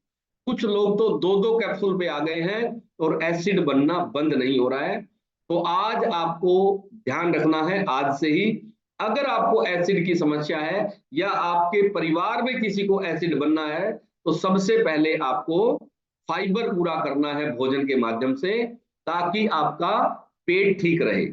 कुछ लोग तो 2-2 कैप्सूल पे आ गए हैं और एसिड बनना बंद नहीं हो रहा है। तो आज आपको ध्यान रखना है, आज से ही। अगर आपको एसिड की समस्या है या आपके परिवार में किसी को एसिड बनना है तो सबसे पहले आपको फाइबर पूरा करना है भोजन के माध्यम से, ताकि आपका पेट ठीक रहे।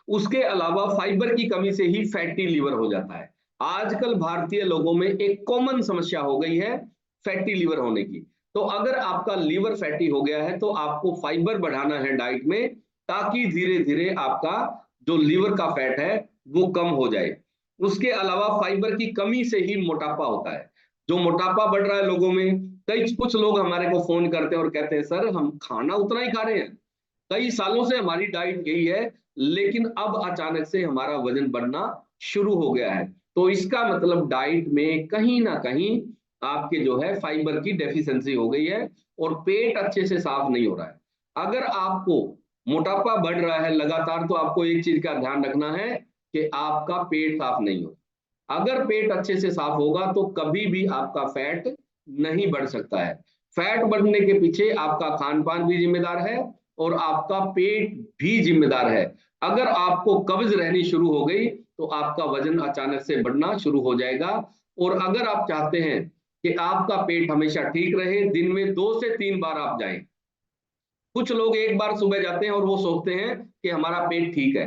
उसके अलावा फाइबर की कमी से ही फैटी लीवर हो जाता है। आजकल भारतीय लोगों में एक कॉमन समस्या हो गई है फैटी लीवर होने की। तो अगर आपका लीवर फैटी हो गया है तो आपको फाइबर बढ़ाना है डाइट में, ताकि धीरे धीरे आपका जो लीवर का फैट है वो कम हो जाए। उसके अलावा फाइबर की कमी से ही मोटापा होता है। जो मोटापा बढ़ रहा है लोगों में, कई कुछ लोग हमारे को फोन करते हैं और कहते हैं सर हम खाना उतना ही खा रहे हैं, कई सालों से हमारी डाइट यही है, लेकिन अब अचानक से हमारा वजन बढ़ना शुरू हो गया है। तो इसका मतलब डाइट में कहीं ना कहीं आपके जो है फाइबर की डेफिशिएंसी हो गई है और पेट अच्छे से साफ नहीं हो रहा है। अगर आपको मोटापा बढ़ रहा है लगातार तो आपको एक चीज का ध्यान रखना है कि आपका पेट साफ नहीं हो। अगर पेट अच्छे से साफ होगा तो कभी भी आपका फैट नहीं बढ़ सकता है। फैट बढ़ने के पीछे आपका खान पान भी जिम्मेदार है और आपका पेट भी जिम्मेदार है। अगर आपको कब्ज रहनी शुरू हो गई तो आपका वजन अचानक से बढ़ना शुरू हो जाएगा। और अगर आप चाहते हैं कि आपका पेट हमेशा ठीक रहे, दिन में 2 से 3 बार आप जाएं। कुछ लोग एक बार सुबह जाते हैं और वो सोचते हैं कि हमारा पेट ठीक है,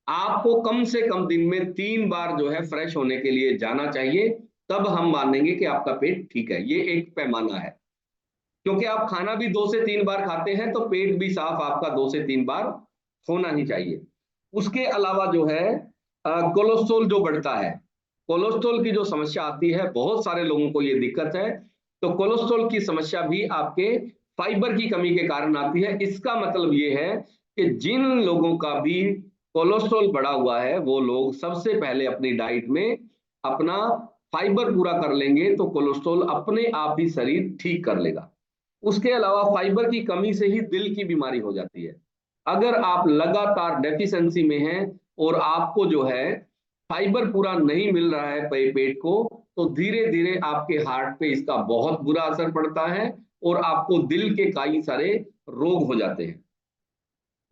आपको कम से कम दिन में 3 बार जो है फ्रेश होने के लिए जाना चाहिए, तब हम मानेंगे कि आपका पेट ठीक है। ये एक पैमाना है, क्योंकि आप खाना भी 2 से 3 बार खाते हैं, तो पेट भी साफ आपका 2 से 3 बार होना ही चाहिए। उसके अलावा जो है कोलेस्ट्रॉल जो बढ़ता है, कोलेस्ट्रॉल की जो समस्या आती है, बहुत सारे लोगों को ये दिक्कत है। तो कोलेस्ट्रॉल की समस्या भी आपके फाइबर की कमी के कारण आती है। इसका मतलब ये है कि जिन लोगों का भी कोलेस्ट्रॉल बढ़ा हुआ है, वो लोग सबसे पहले अपनी डाइट में अपना फाइबर पूरा कर लेंगे, तो कोलेस्ट्रॉल अपने आप ही शरीर ठीक कर लेगा। उसके अलावा फाइबर की कमी से ही दिल की बीमारी हो जाती है। अगर आप लगातार डेफिशिएंसी में हैं और आपको जो है फाइबर पूरा नहीं मिल रहा है पेट को, तो धीरे धीरे आपके हार्ट पे इसका बहुत बुरा असर पड़ता है और आपको दिल के कई सारे रोग हो जाते हैं।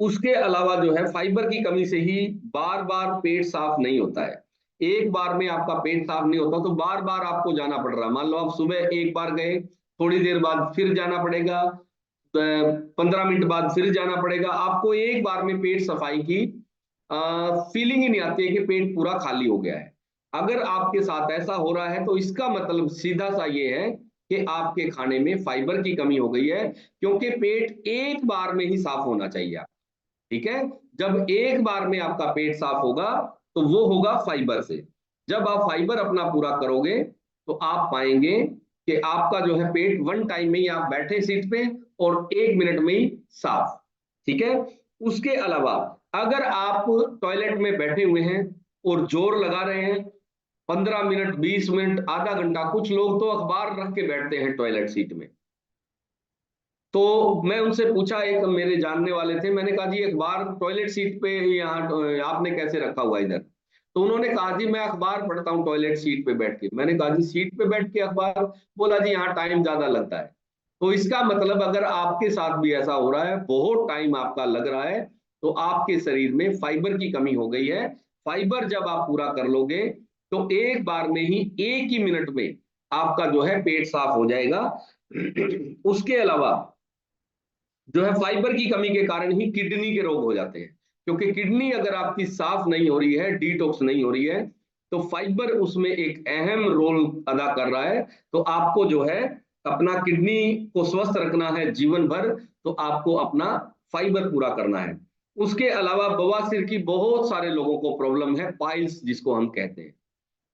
उसके अलावा जो है फाइबर की कमी से ही बार बार पेट साफ नहीं होता है। एक बार में आपका पेट साफ नहीं होता, तो बार बार आपको जाना पड़ रहा है। मान लो आप सुबह एक बार गए, थोड़ी देर बाद फिर जाना पड़ेगा, 15 मिनट बाद फिर जाना पड़ेगा। आपको एक बार में पेट सफाई की फीलिंग ही नहीं आती है कि पेट पूरा खाली हो गया है। अगर आपके साथ ऐसा हो रहा है, तो इसका मतलब सीधा सा ये है कि आपके खाने में फाइबर की कमी हो गई है, क्योंकि पेट एक बार में ही साफ होना चाहिए। ठीक है, जब एक बार में आपका पेट साफ होगा, तो वो होगा फाइबर से। जब आप फाइबर अपना पूरा करोगे, तो आप पाएंगे कि आपका जो है पेट वन टाइम में ही, आप बैठे सीट पे और 1 मिनट में ही साफ। ठीक है। उसके अलावा अगर आप टॉयलेट में बैठे हुए हैं और जोर लगा रहे हैं, 15 मिनट, 20 मिनट, आधा घंटा, कुछ लोग तो अखबार रख के बैठते हैं टॉयलेट सीट में। तो मैं उनसे पूछा, एक मेरे जानने वाले थे, मैंने कहा जी अखबार टॉयलेट सीट पे यहाँ आपने कैसे रखा हुआ इधर? तो उन्होंने कहा जी मैं अखबार पढ़ता हूँ टॉयलेट सीट पे बैठ के। मैंने कहा जी सीट पे बैठ के अखबार? बोला जी यहाँ टाइम ज्यादा लगता है। तो इसका मतलब अगर आपके साथ भी ऐसा हो रहा है, बहुत टाइम आपका लग रहा है, तो आपके शरीर में फाइबर की कमी हो गई है। फाइबर जब आप पूरा कर लोगे, तो एक बार में ही 1 ही मिनट में आपका जो है पेट साफ हो जाएगा। उसके अलावा जो है फाइबर की कमी के कारण ही किडनी के रोग हो जाते हैं, क्योंकि किडनी अगर आपकी साफ नहीं हो रही है, डिटॉक्स नहीं हो रही है, तो फाइबर उसमें एक अहम रोल अदा कर रहा है। तो आपको जो है अपना किडनी को स्वस्थ रखना है जीवन भर, तो आपको अपना फाइबर पूरा करना है। उसके अलावा बवासीर की बहुत सारे लोगों को प्रॉब्लम है, पाइल्स जिसको हम कहते हैं।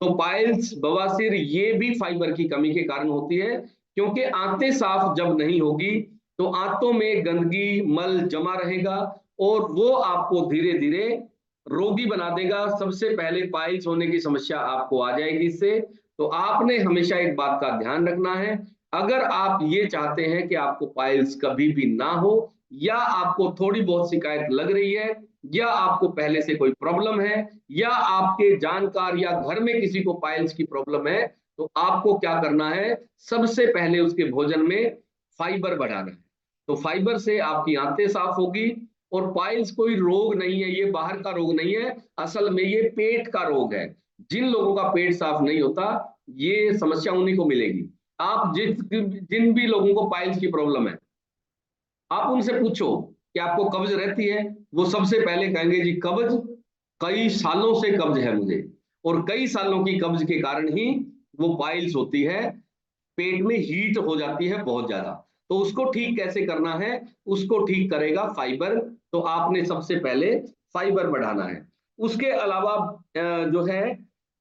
तो पाइल्स, बवासीर, ये भी फाइबर की कमी के कारण होती है, क्योंकि आंतें साफ जब नहीं होगी, तो आंतों में गंदगी, मल जमा रहेगा और वो आपको धीरे धीरे रोगी बना देगा। सबसे पहले पाइल्स होने की समस्या आपको आ जाएगी इससे। तो आपने हमेशा एक बात का ध्यान रखना है, अगर आप ये चाहते हैं कि आपको पाइल्स कभी भी ना हो, या आपको थोड़ी बहुत शिकायत लग रही है, या आपको पहले से कोई प्रॉब्लम है, या आपके जानकार या घर में किसी को पाइल्स की प्रॉब्लम है, तो आपको क्या करना है, सबसे पहले उसके भोजन में फाइबर बढ़ाना है। तो फाइबर से आपकी आंतें साफ होगी। और पाइल्स कोई रोग नहीं है, ये बाहर का रोग नहीं है, असल में ये पेट का रोग है। जिन लोगों का पेट साफ नहीं होता, ये समस्या उन्हीं को मिलेगी। आप जिन भी लोगों को पाइल्स की प्रॉब्लम है, आप उनसे पूछो कि आपको कब्ज रहती है, वो सबसे पहले कहेंगे जी कब्ज, कई सालों से कब्ज है मुझे, और कई सालों की कब्ज के कारण ही वो पाइल्स होती है, पेट में हीट हो जाती है बहुत ज्यादा। तो उसको ठीक कैसे करना है, उसको ठीक करेगा फाइबर। तो आपने सबसे पहले फाइबर बढ़ाना है। उसके अलावा जो है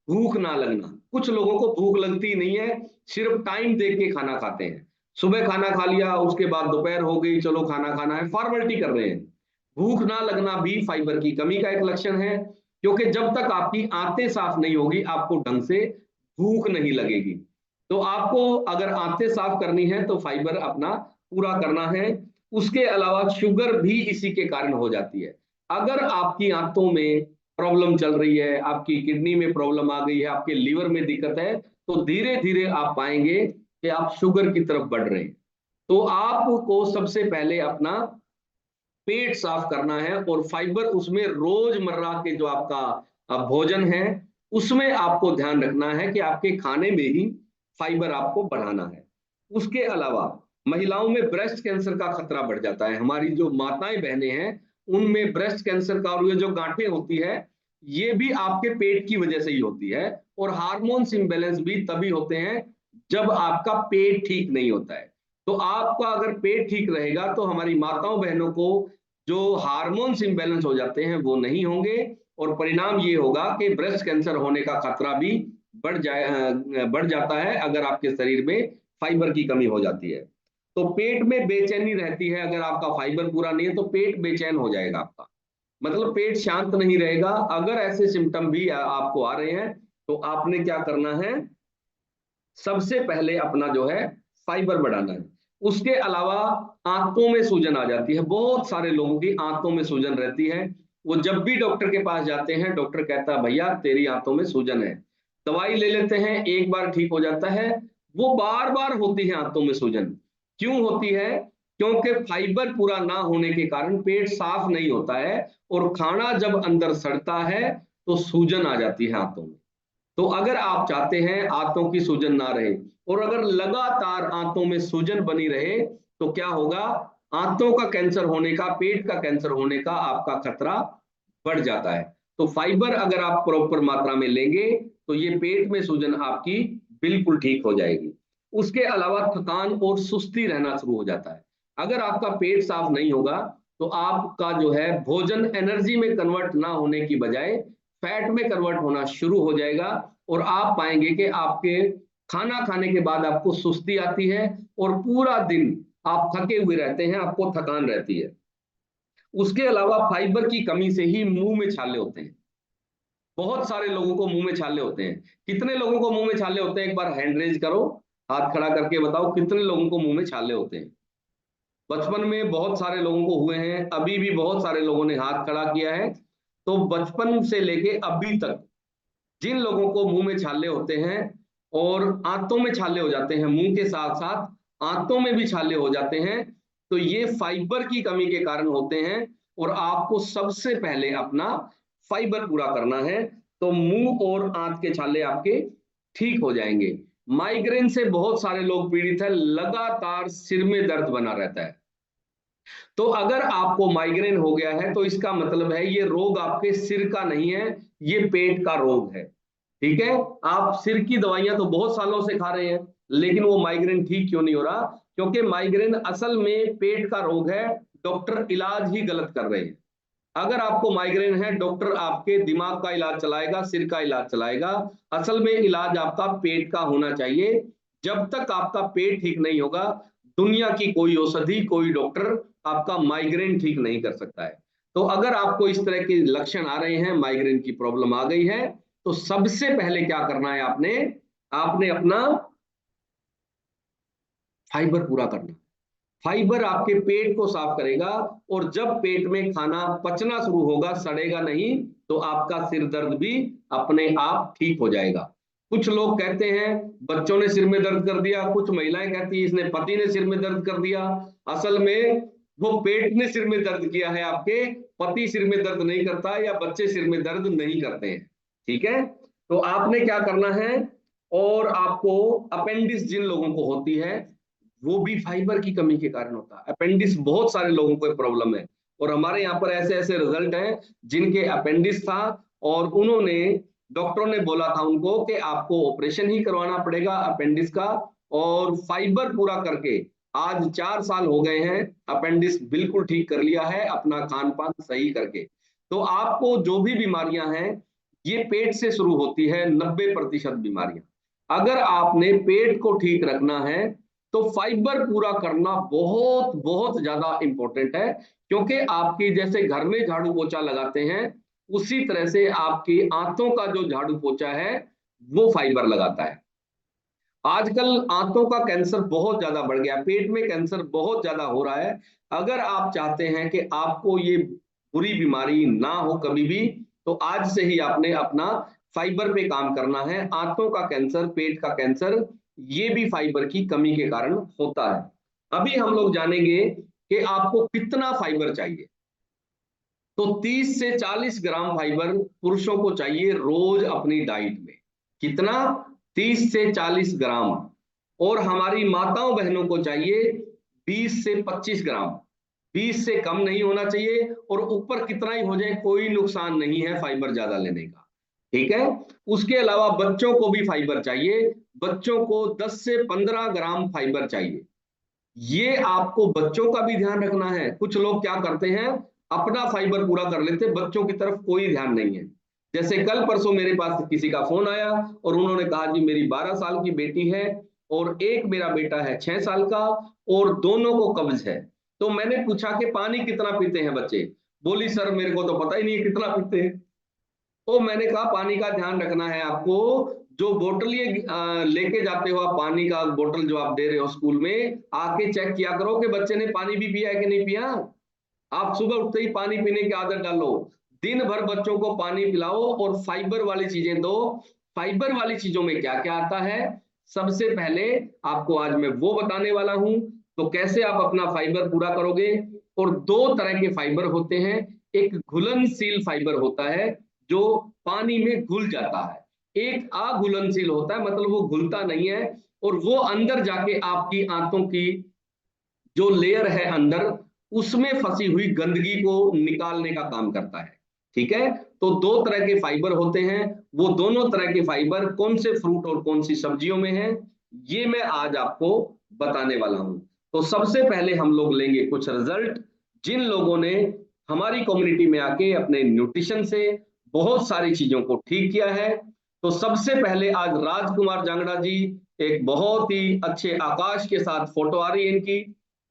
भूख ना लगना, कुछ लोगों को भूख लगती नहीं है, सिर्फ टाइम देख के खाना खाते हैं। सुबह खाना खा लिया, उसके बाद दोपहर हो गई, चलो खाना खाना है, फॉर्मेलिटी कर रहे हैं। भूख ना लगना भी फाइबर की कमी का एक लक्षण है, क्योंकि जब तक आपकी आंतें साफ नहीं होगी, आपको ढंग से भूख नहीं लगेगी। तो आपको अगर आंतें साफ करनी है, तो फाइबर अपना पूरा करना है। उसके अलावा शुगर भी इसी के कारण हो जाती है। अगर आपकी आंतों में प्रॉब्लम चल रही है, आपकी किडनी में प्रॉब्लम आ गई है, आपके लीवर में दिक्कत है, तो धीरे धीरे आप पाएंगे कि आप शुगर की तरफ बढ़ रहे हैं। तो आपको सबसे पहले अपना पेट साफ करना है, और फाइबर उसमें रोजमर्रा के जो आपका भोजन है, उसमें आपको ध्यान रखना है कि आपके खाने में ही फाइबर आपको बढ़ाना है। उसके अलावा महिलाओं में ब्रेस्ट कैंसर का खतरा बढ़ जाता है। हमारी जो माताएं बहनें हैं, उनमें ब्रेस्ट कैंसर का, और ये जो गांठें होती है ये भी आपके पेट की वजह से ही होती है। और हार्मोन्स इम्बेलेंस भी तभी होते हैं जब आपका पेट ठीक नहीं होता है। तो आपका अगर पेट ठीक रहेगा तो हमारी माताओं बहनों को जो हार्मोन्स इम्बेलेंस हो जाते हैं वो नहीं होंगे, और परिणाम ये होगा कि ब्रेस्ट कैंसर होने का खतरा भी बढ़ जाता है अगर आपके शरीर में फाइबर की कमी हो जाती है। तो पेट में बेचैनी रहती है, अगर आपका फाइबर पूरा नहीं है तो पेट बेचैन हो जाएगा आपका, मतलब पेट शांत नहीं रहेगा। अगर ऐसे सिम्टम भी आपको आ रहे हैं तो आपने क्या करना है, सबसे पहले अपना जो है फाइबर बढ़ाना है। उसके अलावा आंतों में सूजन आ जाती है, बहुत सारे लोगों की आंतों में सूजन रहती है। वो जब भी डॉक्टर के पास जाते हैं डॉक्टर कहता है भैया तेरी आंतों में सूजन है, दवाई ले लेते हैं, एक बार ठीक हो जाता है, वो बार बार होती है आंतों में सूजन। क्यों होती है? क्योंकि फाइबर पूरा ना होने के कारण पेट साफ नहीं होता है, और खाना जब अंदर सड़ता है तो सूजन आ जाती है आंतों में। तो अगर आप चाहते हैं आंतों की सूजन ना रहे, और अगर लगातार आंतों में सूजन बनी रहे, तो क्या होगा, आंतों का कैंसर होने का, पेट का कैंसर होने का आपका खतरा बढ़ जाता है। तो फाइबर अगर आप प्रॉपर मात्रा में लेंगे तो ये पेट में सूजन आपकी बिल्कुल ठीक हो जाएगी। उसके अलावा थकान और सुस्ती रहना शुरू हो जाता है। अगर आपका पेट साफ नहीं होगा तो आपका जो है भोजन एनर्जी में कन्वर्ट ना होने की बजाय फैट में कन्वर्ट होना शुरू हो जाएगा, और आप पाएंगे कि आपके खाना खाने के बाद आपको सुस्ती आती है, और पूरा दिन आप थके हुए रहते हैं, आपको थकान रहती है। उसके अलावा फाइबर की कमी से ही मुंह में छाले होते हैं। बहुत सारे लोगों को मुंह में छाले होते हैं। कितने लोगों को मुंह में छाले होते हैं? एक बार हैंड रेज करो, हाथ खड़ा करके बताओ कितने लोगों को मुंह में छाले होते हैं। बचपन में बहुत सारे लोगों को हुए हैं, अभी भी बहुत सारे लोगों ने हाथ खड़ा किया है। तो बचपन से लेके अभी तक जिन लोगों को मुंह में छाले होते हैं और आंतों में छाले हो जाते हैं, मुंह के साथ साथ आंतों में भी छाले हो जाते हैं, तो ये फाइबर की कमी के कारण होते हैं। और आपको सबसे पहले अपना फाइबर पूरा करना है, तो मुंह और आंत के छाले आपके ठीक हो जाएंगे। माइग्रेन से बहुत सारे लोग पीड़ित है, लगातार सिर में दर्द बना रहता है। तो अगर आपको माइग्रेन हो गया है तो इसका मतलब है ये रोग आपके सिर का नहीं है, ये पेट का रोग है। ठीक है, आप सिर की दवाइयां तो बहुत सालों से खा रहे हैं, लेकिन वो माइग्रेन ठीक क्यों नहीं हो रहा? क्योंकि माइग्रेन असल में पेट का रोग है, डॉक्टर इलाज ही गलत कर रहे हैं। अगर आपको माइग्रेन है, डॉक्टर आपके दिमाग का इलाज चलाएगा, सिर का इलाज चलाएगा। असल में इलाज आपका पेट का होना चाहिए। जब तक आपका पेट ठीक नहीं होगा, दुनिया की कोई औषधि, कोई डॉक्टर आपका माइग्रेन ठीक नहीं कर सकता है। तो अगर आपको इस तरह के लक्षण आ रहे हैं, माइग्रेन की प्रॉब्लम आ गई है, तो सबसे पहले क्या करना है, आपने आपने अपना फाइबर पूरा करना। फाइबर आपके पेट को साफ करेगा, और जब पेट में खाना पचना शुरू होगा, सड़ेगा नहीं, तो आपका सिर दर्द भी अपने आप ठीक हो जाएगा। कुछ लोग कहते हैं बच्चों ने सिर में दर्द कर दिया, कुछ महिलाएं कहती है इसने पति ने सिर में दर्द कर दिया। असल में वो पेट ने सिर में दर्द किया है आपके, पति सिर में दर्द नहीं करता, या बच्चे सिर में दर्द नहीं करते हैं। ठीक है, तो आपने क्या करना है, और आपको अपेंडिक्स जिन लोगों को होती है वो भी फाइबर की कमी के कारण होता है। अपेंडिक्स बहुत सारे लोगों को प्रॉब्लम है, और हमारे यहाँ पर ऐसे ऐसे रिजल्ट हैं जिनके अपेंडिक्स था, और उन्होंने, डॉक्टरों ने बोला था उनको कि आपको ऑपरेशन ही करवाना पड़ेगा अपेंडिक्स का, और फाइबर पूरा करके आज 4 साल हो गए हैं, अपेंडिक्स बिल्कुल ठीक कर लिया है अपना खान पान सही करके। तो आपको जो भी बीमारियां हैं ये पेट से शुरू होती है, 90% बीमारियां। अगर आपने पेट को ठीक रखना है तो फाइबर पूरा करना बहुत बहुत ज्यादा इंपॉर्टेंट है। क्योंकि आपकी जैसे घर में झाड़ू पोछा लगाते हैं, उसी तरह से आपकी आंतों का जो झाड़ू पोछा है वो फाइबर लगाता है। आजकल आंतों का कैंसर बहुत ज्यादा बढ़ गया, पेट में कैंसर बहुत ज्यादा हो रहा है। अगर आप चाहते हैं कि आपको ये बुरी बीमारी ना हो कभी भी, तो आज से ही आपने अपना फाइबर पे काम करना है। आंतों का कैंसर, पेट का कैंसर, ये भी फाइबर की कमी के कारण होता है। अभी हम लोग जानेंगे कि आपको कितना फाइबर चाहिए। तो 30 से 40 ग्राम फाइबर पुरुषों को चाहिए रोज अपनी डाइट में। कितना? 30 से 40 ग्राम। और हमारी माताओं बहनों को चाहिए 20 से 25 ग्राम। 20 से कम नहीं होना चाहिए, और ऊपर कितना ही हो जाए कोई नुकसान नहीं है फाइबर ज्यादा लेने का, ठीक है। उसके अलावा बच्चों को भी फाइबर चाहिए, बच्चों को 10 से 15 ग्राम फाइबर चाहिए। ये आपको बच्चों का भी ध्यान रखना है। कुछ लोग क्या करते हैं, अपना फाइबर पूरा कर लेते हैं, बच्चों की तरफ कोई ध्यान नहीं है। जैसे कल परसों मेरे पास किसी का फोन आया और उन्होंने कहा जी मेरी 12 साल की बेटी है और एक मेरा बेटा है 6 साल का, और दोनों को कब्ज है। तो मैंने पूछा कि पानी कितना पीते हैं बच्चे? बोली सर मेरे को तो पता ही नहीं है कितना पीते हैं। तो मैंने कहा पानी का ध्यान रखना है आपको। जो बोतल ये लेके जाते हो आप, पानी का बोतल जो आप दे रहे हो स्कूल में, आके चेक किया करो कि बच्चे ने पानी भी पिया है कि नहीं पिया। आप सुबह उठते ही पानी पीने की आदत डालो, दिन भर बच्चों को पानी पिलाओ और फाइबर वाली चीजें दो। फाइबर वाली चीजों में क्या क्या आता है, सबसे पहले आपको आज मैं वो बताने वाला हूं। तो कैसे आप अपना फाइबर पूरा करोगे? और दो तरह के फाइबर होते हैं। एक घुलनशील फाइबर होता है जो पानी में घुल जाता है, एक अघुलनशील होता है मतलब वो घुलता नहीं है, और वो अंदर जाके आपकी आंतों की जो लेयर है अंदर, उसमें फंसी हुई गंदगी को निकालने का काम करता है, ठीक है। तो दो तरह के फाइबर होते हैं। वो दोनों तरह के फाइबर कौन से फ्रूट और कौन सी सब्जियों में है, ये मैं आज आपको बताने वाला हूं। तो सबसे पहले हम लोग लेंगे कुछ रिजल्ट, जिन लोगों ने हमारी कम्युनिटी में आके अपने न्यूट्रिशन से बहुत सारी चीजों को ठीक किया है। तो सबसे पहले आज राजकुमार जांगड़ा जी, एक बहुत ही अच्छे आकाश के साथ फोटो आ रही है इनकी,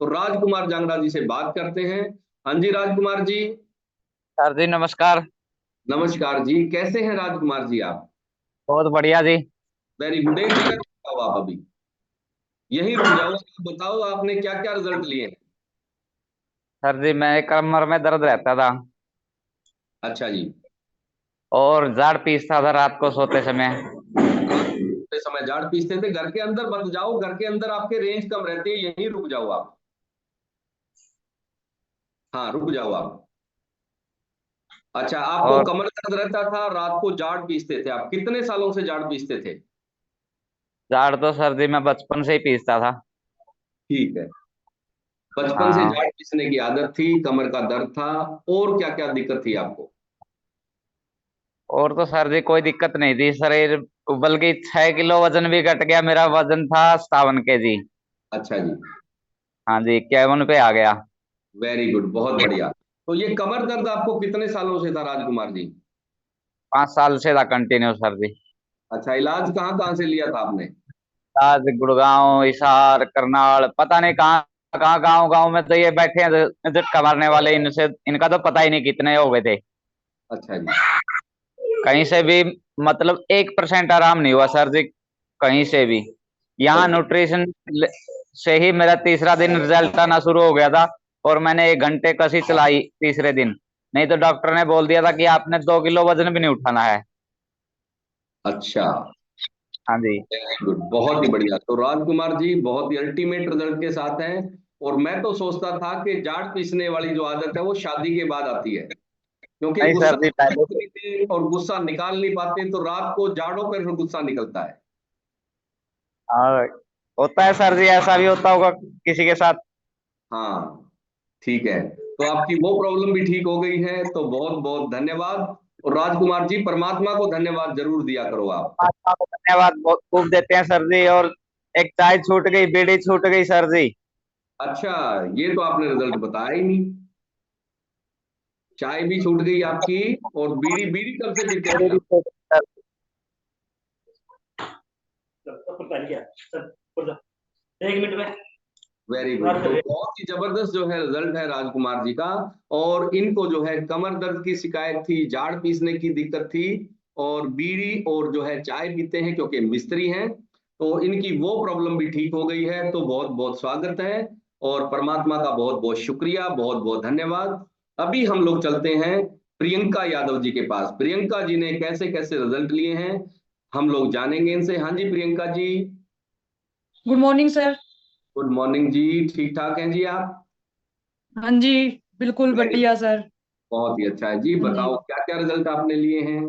तो राजकुमार जांगड़ा जी से बात करते हैं। हाँ जी राजकुमार जी। सर जी नमस्कार। नमस्कार जी, कैसे हैं राजकुमार जी आप? बहुत बढ़िया जी। Very good. एक जगह रुक जाओ आप अभी, यहीं रुक जाओ, बताओ आपने क्या क्या रिजल्ट लिए हैं? सर जी मैं कमर में दर्द रहता था अच्छा जी। और जाड़ पीसता था रात को सोते समय। रात के समय जाड़ पीसते थे, घर के अंदर मत जाओ, घर के अंदर आपके रेंज कम रहती है, यहीं रुक जाओ आप। हाँ रुक जाओ आप। अच्छा, आपको और कमर दर्द रहता था, रात को जाड़ पीसते थे, आप कितने सालों से जाड़ पीसते थे? जाड़ तो सर जी मैं बचपन से ही पीसता था। ठीक है, बचपन से हाँ। जाड़ पीसने की आदत थी, कमर का दर्द था, और क्या क्या दिक्कत थी आपको? और तो सर जी कोई दिक्कत नहीं थी शरीर, बल्कि 6 किलो वजन भी घट गया। मेरा वजन था 57 kg। अच्छा जी। हाँ जी 51 पे आ गया। वेरी गुड, बहुत बढ़िया। तो ये कमर दर्द आपको कितने सालों से था राजकुमार जी? 5 साल से था कंटिन्यू सर जी। अच्छा, इलाज कहाँ कहाँ से लिया था आपने? आज गुड़गांव, हिसार, करनाल, पता नहीं कहाँ कहाँ, गांव गांव में तो ये बैठे हैं झटका मारने वाले, इनसे इनका तो पता ही नहीं कितने हो गए थे। अच्छा जी। कहीं से भी मतलब 1% आराम नहीं हुआ सर जी, कहीं से भी। यहाँ ओके। न्यूट्रिशन से ही मेरा तीसरा दिन रिजल्ट आना शुरू हो गया था, और मैंने 1 घंटे कसी चलाई तीसरे दिन। नहीं तो डॉक्टर ने बोल दिया था कि आपने 2 किलो वजन भी नहीं उठाना है। अच्छा, हाँ जी। वेरी गुड, बहुत ही बढ़िया। तो राजकुमार जी बहुत ही अल्टीमेट रिजल्ट के साथ हैं। और मैं तो सोचता था कि जाड़ पीसने वाली जो आदत है वो शादी के बाद आती है, क्योंकि नहीं गुस्सा सर जी पहले से। नहीं और गुस्सा निकाल नहीं पाते, तो रात को जाड़ों पर फिर गुस्सा निकलता है। हाँ होता है सर जी, ऐसा भी होता होगा किसी के साथ। हाँ, ठीक है। तो आपकी वो प्रॉब्लम भी ठीक हो गई है, तो बहुत बहुत धन्यवाद। और राजकुमार जी, परमात्मा को धन्यवाद जरूर दिया करो आप। आपको धन्यवाद बहुत खूब देते हैं सर जी। और एक चाय छूट गई, बीड़ी छूट गई सर जी। अच्छा, ये तो आपने रिजल्ट बताया ही नहीं। चाय भी छूट गई आपकी, और बीड़ी बीड़ी कब से पीते थे बीड़ी भी आप? छूट गई, सर। Very good. तो बहुत ही जबरदस्त जो है रिजल्ट है राजकुमार जी का। और इनको जो है कमर दर्द की शिकायत थी, जाड़ पीसने की दिक्कत थी, और बीड़ी और जो है चाय पीते हैं क्योंकि मिस्त्री हैं, तो इनकी वो प्रॉब्लम भी ठीक हो गई है। तो बहुत बहुत स्वागत है, और परमात्मा का बहुत बहुत शुक्रिया, बहुत बहुत धन्यवाद। अभी हम लोग चलते हैं प्रियंका यादव जी के पास। प्रियंका जी ने कैसे कैसे रिजल्ट लिए हैं हम लोग जानेंगे इनसे। हाँ जी Priyanka ji. Good morning sir. Good morning जी, ठीक ठाक हैं जी आप? हाँ जी, बिल्कुल वेरी, बढ़िया सर। बहुत ही अच्छा है जी। हाँ जी बताओ क्या क्या रिजल्ट आपने लिए हैं?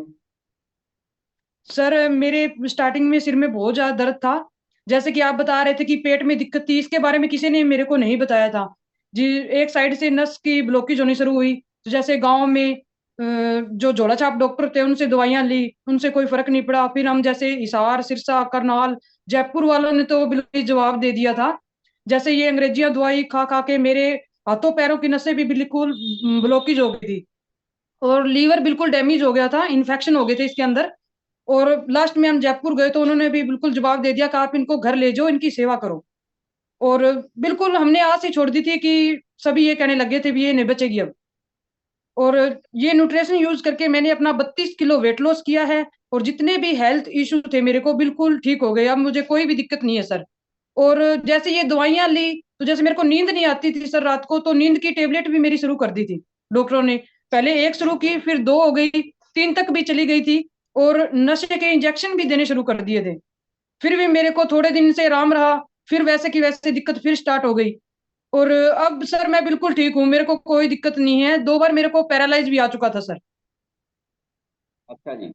सर, मेरे स्टार्टिंग में सिर में बहुत ज्यादा दर्द था। जैसे कि आप बता रहे थे कि पेट में दिक्कत थी, इसके बारे में किसी ने मेरे को नहीं बताया था। जी, एक साइड से नस की ब्लॉकेज होनी शुरू हुई। तो जैसे गांव में जो झोला छाप डॉक्टर थे उनसे दवाइयां ली, उनसे कोई फर्क नहीं पड़ा। फिर हम जैसे हिसार, सिरसा, करनाल, जयपुर वालों ने तो बिल्कुल ही जवाब दे दिया था। जैसे ये अंग्रेजियां दवाई खा खा के मेरे हाथों पैरों की नसें भी बिल्कुल ब्लॉकेज हो गई थी, और लीवर बिल्कुल डैमेज हो गया था, इन्फेक्शन हो गए थे इसके अंदर। और लास्ट में हम जयपुर गए तो उन्होंने भी बिल्कुल जवाब दे दिया कि आप इनको घर ले जाओ, इनकी सेवा करो। और बिल्कुल हमने आस ही छोड़ दी थी कि सभी ये कहने लगे थे भी ये नहीं बचेगी अब। और ये न्यूट्रिशन यूज करके मैंने अपना 32 किलो वेट लॉस किया है, और जितने भी हेल्थ इश्यू थे मेरे को बिल्कुल ठीक हो गए। अब मुझे कोई भी दिक्कत नहीं है सर। और जैसे ये दवाइयां ली तो जैसे मेरे को नींद नहीं आती थी सर रात को, तो नींद की टेबलेट भी मेरी शुरू कर दी थी डॉक्टरों ने। पहले एक शुरू की, फिर दो हो गई, तीन तक भी चली गई थी। और नशे के इंजेक्शन भी देने शुरू कर दिए थे। फिर भी मेरे को थोड़े दिन से आराम रहा, फिर वैसे की वैसे दिक्कत फिर स्टार्ट हो गई। और अब सर मैं बिल्कुल ठीक हूँ, मेरे को कोई दिक्कत नहीं है। 2 बार मेरे को पैरालाइज भी आ चुका था सर। अच्छा जी।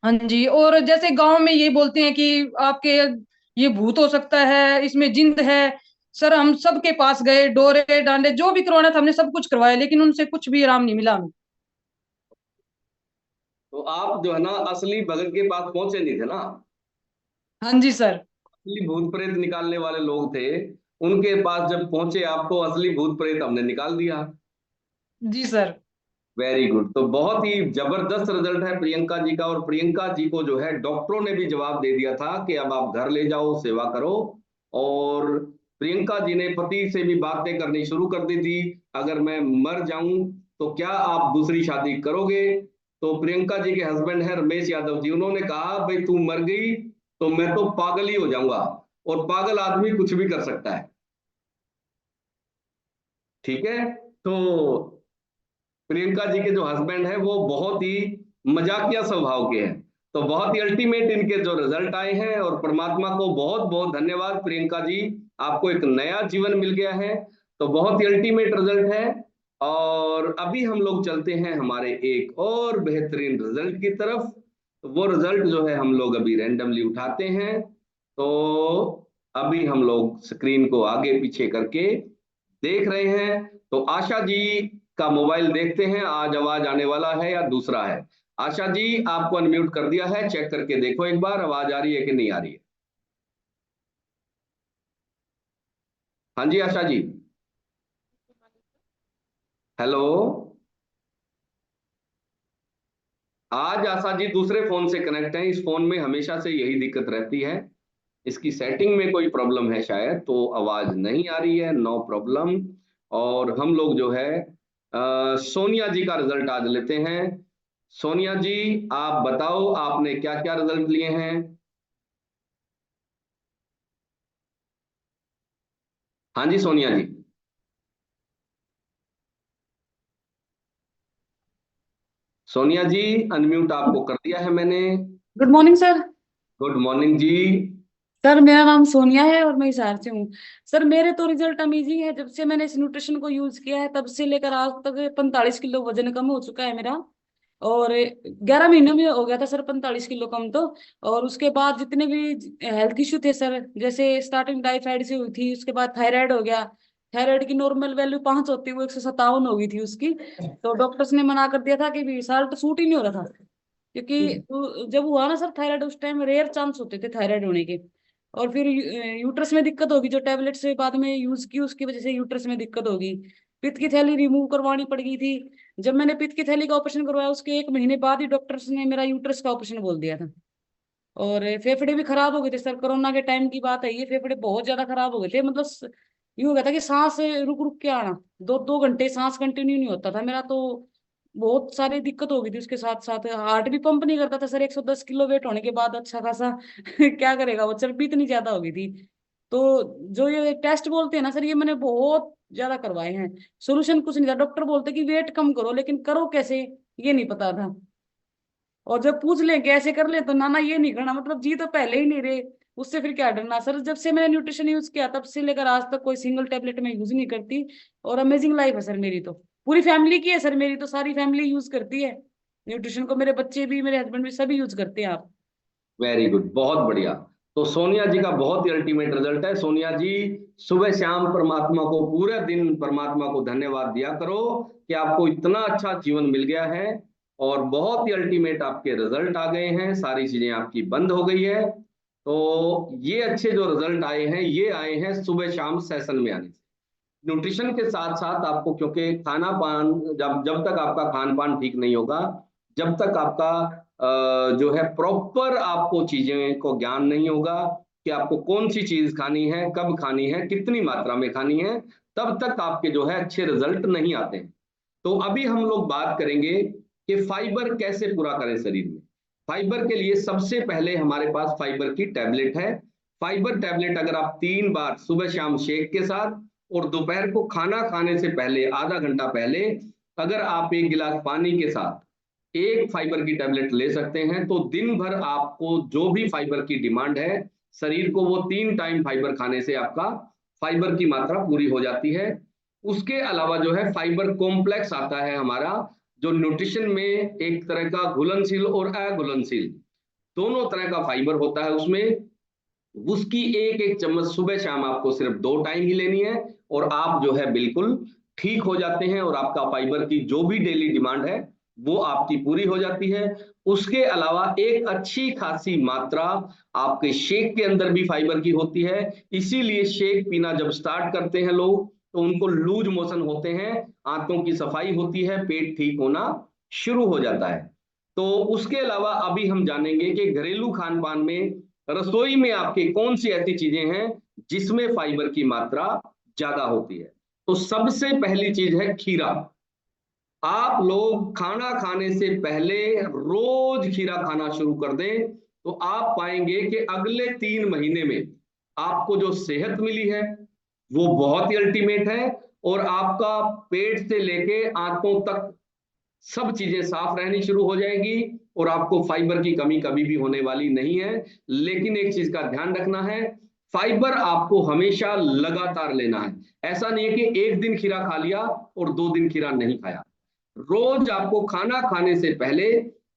हाँ जी। और जैसे गांव में ये बोलते हैं कि आपके ये भूत हो सकता है, इसमें जिंद है। सर हम सबके पास गए, डोरे डांडे जो भी करवाना था हमने सब कुछ करवाया, लेकिन उनसे कुछ भी आराम नहीं मिला हमें। तो आप जो है ना असली भगत के पास पहुंचे नहीं थे ना। हाँ जी सर। असली भूत प्रेत निकालने वाले लोग थे, उनके पास जब पहुंचे आप तो असली भूत प्रेत हमने निकाल दिया। जी सर। Very good. तो बहुत ही जबरदस्त रिजल्ट है प्रियंका जी का, और प्रियंका जी को जो है डॉक्टरों ने भी जवाब दे दिया था कि अब आप घर ले जाओ, सेवा करो। और प्रियंका जी ने पति से भी बातें करनी शुरू कर दी थी, अगर मैं मर जाऊं तो क्या आप दूसरी शादी करोगे। तो प्रियंका जी के हस्बैंड है रमेश यादव जी, उन्होंने कहा भाई तू मर गई तो मैं तो पागल ही हो जाऊंगा, और पागल आदमी कुछ भी कर सकता है। ठीक है। तो प्रियंका जी के जो हस्बैंड है वो बहुत ही मजाकिया स्वभाव के हैं। तो बहुत ही अल्टीमेट इनके जो रिजल्ट आए हैं, और परमात्मा को बहुत बहुत धन्यवाद प्रियंका जी, आपको एक नया जीवन मिल गया है। तो बहुत ही अल्टीमेट रिजल्ट है। और अभी हम लोग चलते हैं हमारे एक और बेहतरीन रिजल्ट की तरफ। तो वो रिजल्ट जो है हम लोग अभी रैंडमली उठाते हैं। तो अभी हम लोग स्क्रीन को आगे पीछे करके देख रहे हैं। तो आशा जी का मोबाइल देखते हैं, आज आवाज आने वाला है या दूसरा है। आशा जी आपको अनम्यूट कर दिया है, चेक करके देखो एक बार आवाज आ रही है कि नहीं आ रही है। हाँ जी आशा जी। हेलो। आज आशा जी दूसरे फोन से कनेक्ट है, इस फोन में हमेशा से यही दिक्कत रहती है। इसकी सेटिंग में कोई प्रॉब्लम है शायद, तो आवाज नहीं आ रही है। No problem. और हम लोग जो है सोनिया जी का रिजल्ट आज लेते हैं। सोनिया जी आप बताओ आपने क्या क्या रिजल्ट लिए हैं। हाँ जी सोनिया जी। सोनिया जी अनम्यूट आपको कर दिया है मैंने। Good morning sir. Good morning जी। सर मेरा नाम सोनिया है और मैं हिसार से हूँ। सर मेरे तो रिजल्ट अमेजिंग है, जब से मैंने इस न्यूट्रिशन को यूज किया है तब से लेकर आज तक 45 किलो वजन कम हो चुका है मेरा। और 11 महीनों में हो गया था सर 45 किलो कम तो। और उसके बाद जितने भी हेल्थ इश्यू थे सर, जैसे स्टार्टिंग टाइफाइड से हुई थी, उसके बाद थायराइड हो गया। थायराइड की नॉर्मल वैल्यू 5 होती है, वो 157 हो गई थी उसकी। तो डॉक्टर्स ने मना कर दिया था कि भी साल्ट सूट ही नहीं हो रहा था। क्योंकि जब हुआ ना सर थायराइड, उस टाइम रेयर चांस होते थे थायराइड होने के। और फिर यूट्रस में दिक्कत होगी, जो टेबलेट से बाद में यूज की उसकी वजह से यूट्रस में दिक्कत होगी। पित्त की थैली रिमूव करवानी पड़ गई थी। जब मैंने पित्त की थैली का ऑपरेशन करवाया उसके 1 महीने बाद ही डॉक्टर्स ने मेरा यूट्रस का ऑपरेशन बोल दिया था। और फेफड़े भी खराब हो गए थे सर, कोरोना के टाइम की बात है ये, फेफड़े बहुत ज्यादा खराब हो गए थे। मतलब ये हो गया था कि सांस रुक रुक के आना, 2-2 घंटे सांस कंटिन्यू नहीं होता था मेरा तो। बहुत सारी दिक्कत हो गई थी उसके साथ साथ, हार्ट भी पंप नहीं करता था सर 110 किलो वेट होने के बाद अच्छा खासा। क्या करेगा वो, चर्बी इतनी ज्यादा हो गई थी। तो जो ये टेस्ट बोलते हैं ना सर, ये मैंने बहुत ज्यादा करवाए हैं। सोल्यूशन कुछ नहीं था, डॉक्टर बोलते कि वेट कम करो, लेकिन करो कैसे ये नहीं पता था। और जब पूछ ले कैसे कर ले तो ना ना ये नहीं करना, मतलब जी तो पहले ही नहीं रहे, उससे फिर क्या डरना सर। जब से मैंने न्यूट्रिशन यूज किया तब से लेकर आज तक कोई सिंगल टेबलेट मैं यूज नहीं करती। और अमेजिंग लाइफ है सर मेरी तो, पूरी फैमिली की है सर, मेरी तो सारी फैमिली यूज करती है न्यूट्रिशन को, मेरे बच्चे भी मेरे हस्बैंड भी सभी यूज करते हैं आप। वेरी गुड, बहुत बढ़िया। तो सोनिया जी का बहुत ही अल्टीमेट रिजल्ट है। सोनिया जी सुबह शाम परमात्मा को, पूरे दिन परमात्मा को धन्यवाद दिया करो कि आपको इतना अच्छा जीवन मिल गया है और बहुत ही अल्टीमेट आपके रिजल्ट आ गए हैं, सारी चीजें आपकी बंद हो गई है। तो ये अच्छे जो रिजल्ट आए हैं ये आए हैं सुबह शाम सेशन में आने से। न्यूट्रिशन के साथ साथ आपको, क्योंकि खाना पान जब जब तक आपका खान पान ठीक नहीं होगा, जब तक आपका जो है प्रॉपर आपको चीजें को ज्ञान नहीं होगा कि आपको कौन सी चीज खानी है, कब खानी है, कितनी मात्रा में खानी है, तब तक आपके जो है अच्छे रिजल्ट नहीं आते हैं। तो अभी हम लोग बात करेंगे कि फाइबर कैसे पूरा करें शरीर में। फाइबर के लिए सबसे पहले हमारे पास फाइबर की टैबलेट है। फाइबर टैबलेट अगर आप 3 बार सुबह शाम शेक के साथ और दोपहर को खाना खाने से पहले आधा घंटा पहले अगर आप 1 गिलास पानी के साथ एक फाइबर की टैबलेट ले सकते हैं, तो दिन भर आपको जो भी फाइबर की डिमांड है शरीर को, वो 3 टाइम फाइबर खाने से आपका फाइबर की मात्रा पूरी हो जाती है। उसके अलावा जो है फाइबर कॉम्प्लेक्स आता है हमारा, जो न्यूट्रिशन में एक तरह का घुलनशील और अघुलनशील दोनों तरह का फाइबर होता है उसमें। उसकी एक एक चम्मच सुबह शाम आपको सिर्फ 2 टाइम ही लेनी है और आप जो है बिल्कुल ठीक हो जाते हैं और आपका फाइबर की जो भी डेली डिमांड है वो आपकी पूरी हो जाती है। उसके अलावा एक अच्छी खासी मात्रा आपके शेक के अंदर भी फाइबर की होती है, इसीलिए शेक पीना जब स्टार्ट करते हैं लोग तो उनको लूज मोशन होते हैं, आंतों की सफाई होती है, पेट ठीक होना शुरू हो जाता है। तो उसके अलावा अभी हम जानेंगे कि घरेलू खान पान में, रसोई में आपके कौन सी ऐसी चीजें हैं जिसमें फाइबर की मात्रा ज्यादा होती है। तो सबसे पहली चीज है खीरा। आप लोग खाना खाने से पहले रोज खीरा खाना शुरू कर दें तो आप पाएंगे कि अगले 3 महीने में आपको जो सेहत मिली है वो बहुत ही अल्टीमेट है और आपका पेट से लेके आंतों तक सब चीजें साफ रहनी शुरू हो जाएगी और आपको फाइबर की कमी कभी भी होने वाली नहीं है। लेकिन एक चीज का ध्यान रखना है, फाइबर आपको हमेशा लगातार लेना है। ऐसा नहीं है कि एक दिन खीरा खा लिया और 2 दिन खीरा नहीं खाया। रोज आपको खाना खाने से पहले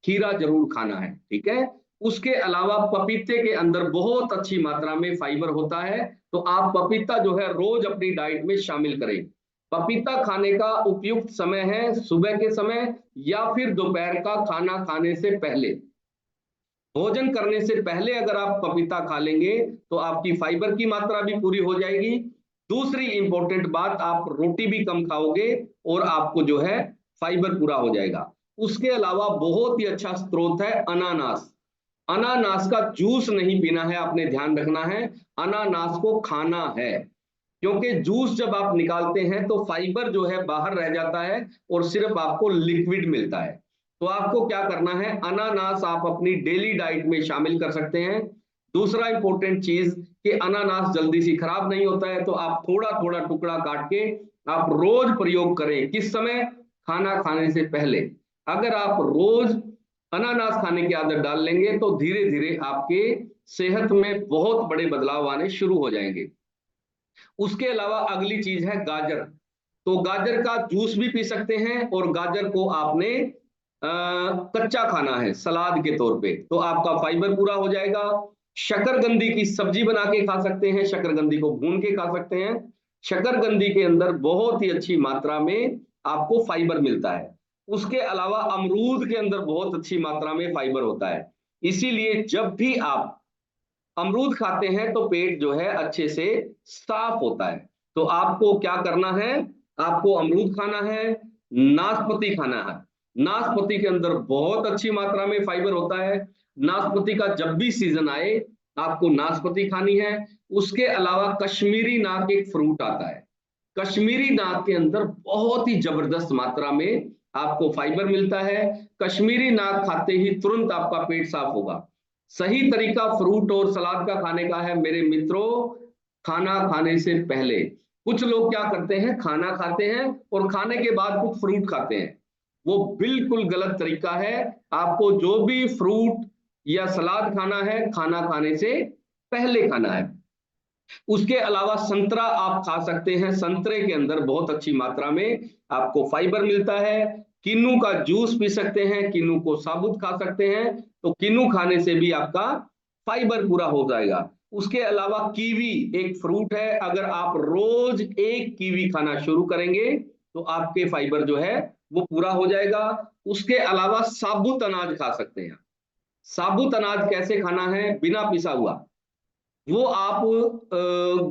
खीरा जरूर खाना है, ठीक है। उसके अलावा पपीते के अंदर बहुत अच्छी मात्रा में फाइबर होता है, तो आप पपीता जो है रोज अपनी डाइट में शामिल करें। पपीता खाने का उपयुक्त समय है सुबह के समय या फिर दोपहर का खाना खाने से पहले। भोजन करने से पहले अगर आप पपीता खा लेंगे तो आपकी फाइबर की मात्रा भी पूरी हो जाएगी। दूसरी इंपॉर्टेंट बात, आप रोटी भी कम खाओगे और आपको जो है फाइबर पूरा हो जाएगा। उसके अलावा बहुत ही अच्छा स्रोत है अनानास। अनानास का जूस नहीं पीना है, आपने ध्यान रखना है, अनानास को खाना है, क्योंकि जूस जब आप निकालते हैं तो फाइबर जो है बाहर रह जाता है और सिर्फ आपको लिक्विड मिलता है। तो आपको क्या करना है, अनानास आप अपनी डेली डाइट में शामिल कर सकते हैं। दूसरा इंपॉर्टेंट चीज कि अनानास जल्दी से खराब नहीं होता है, तो आप थोड़ा थोड़ा टुकड़ा काट के आप रोज प्रयोग करें। किस समय? खाना खाने से पहले। अगर आप रोज अनानास खाने की आदत डाल लेंगे तो धीरे धीरे आपके सेहत में बहुत बड़े बदलाव आने शुरू हो जाएंगे। उसके अलावा अगली चीज है गाजर। तो गाजर का जूस भी पी सकते हैं और गाजर को आपने कच्चा खाना है सलाद के तौर पे, तो आपका फाइबर पूरा हो जाएगा। शकरकंदी की सब्जी बना के खा सकते हैं, शकरकंदी को भून के खा सकते हैं। शकरकंदी के अंदर बहुत ही अच्छी मात्रा में आपको फाइबर मिलता है। उसके अलावा अमरूद के अंदर बहुत अच्छी मात्रा में फाइबर होता है, इसीलिए जब भी आप अमरूद खाते हैं तो पेट जो है अच्छे से साफ होता है। तो आपको क्या करना है, आपको अमरूद खाना है, नाशपाती खाना है। नाशपाती के अंदर बहुत अच्छी मात्रा में फाइबर होता है। नाशपाती का जब भी सीजन आए आपको नाशपाती खानी है। उसके अलावा कश्मीरी नाक एक फ्रूट आता है, कश्मीरी नाक के अंदर बहुत ही जबरदस्त मात्रा में आपको फाइबर मिलता है। कश्मीरी नाक खाते ही तुरंत आपका पेट साफ होगा। सही तरीका फ्रूट और सलाद का खाने का है मेरे मित्रों, खाना खाने से पहले। कुछ लोग क्या करते हैं, खाना खाते हैं और खाने के बाद कुछ फ्रूट खाते हैं, वो बिल्कुल गलत तरीका है। आपको जो भी फ्रूट या सलाद खाना है खाना खाने से पहले खाना है। उसके अलावा संतरा आप खा सकते हैं, संतरे के अंदर बहुत अच्छी मात्रा में आपको फाइबर मिलता है। किन्नू का जूस पी सकते हैं, किन्नू को साबुत खा सकते हैं, तो किन्नू खाने से भी आपका फाइबर पूरा हो जाएगा। उसके अलावा कीवी एक फ्रूट है, अगर आप रोज एक कीवी खाना शुरू करेंगे तो आपके फाइबर जो है वो पूरा हो जाएगा। उसके अलावा साबुत अनाज खा सकते हैं। साबुत अनाज कैसे खाना है? बिना पिसा हुआ। वो आप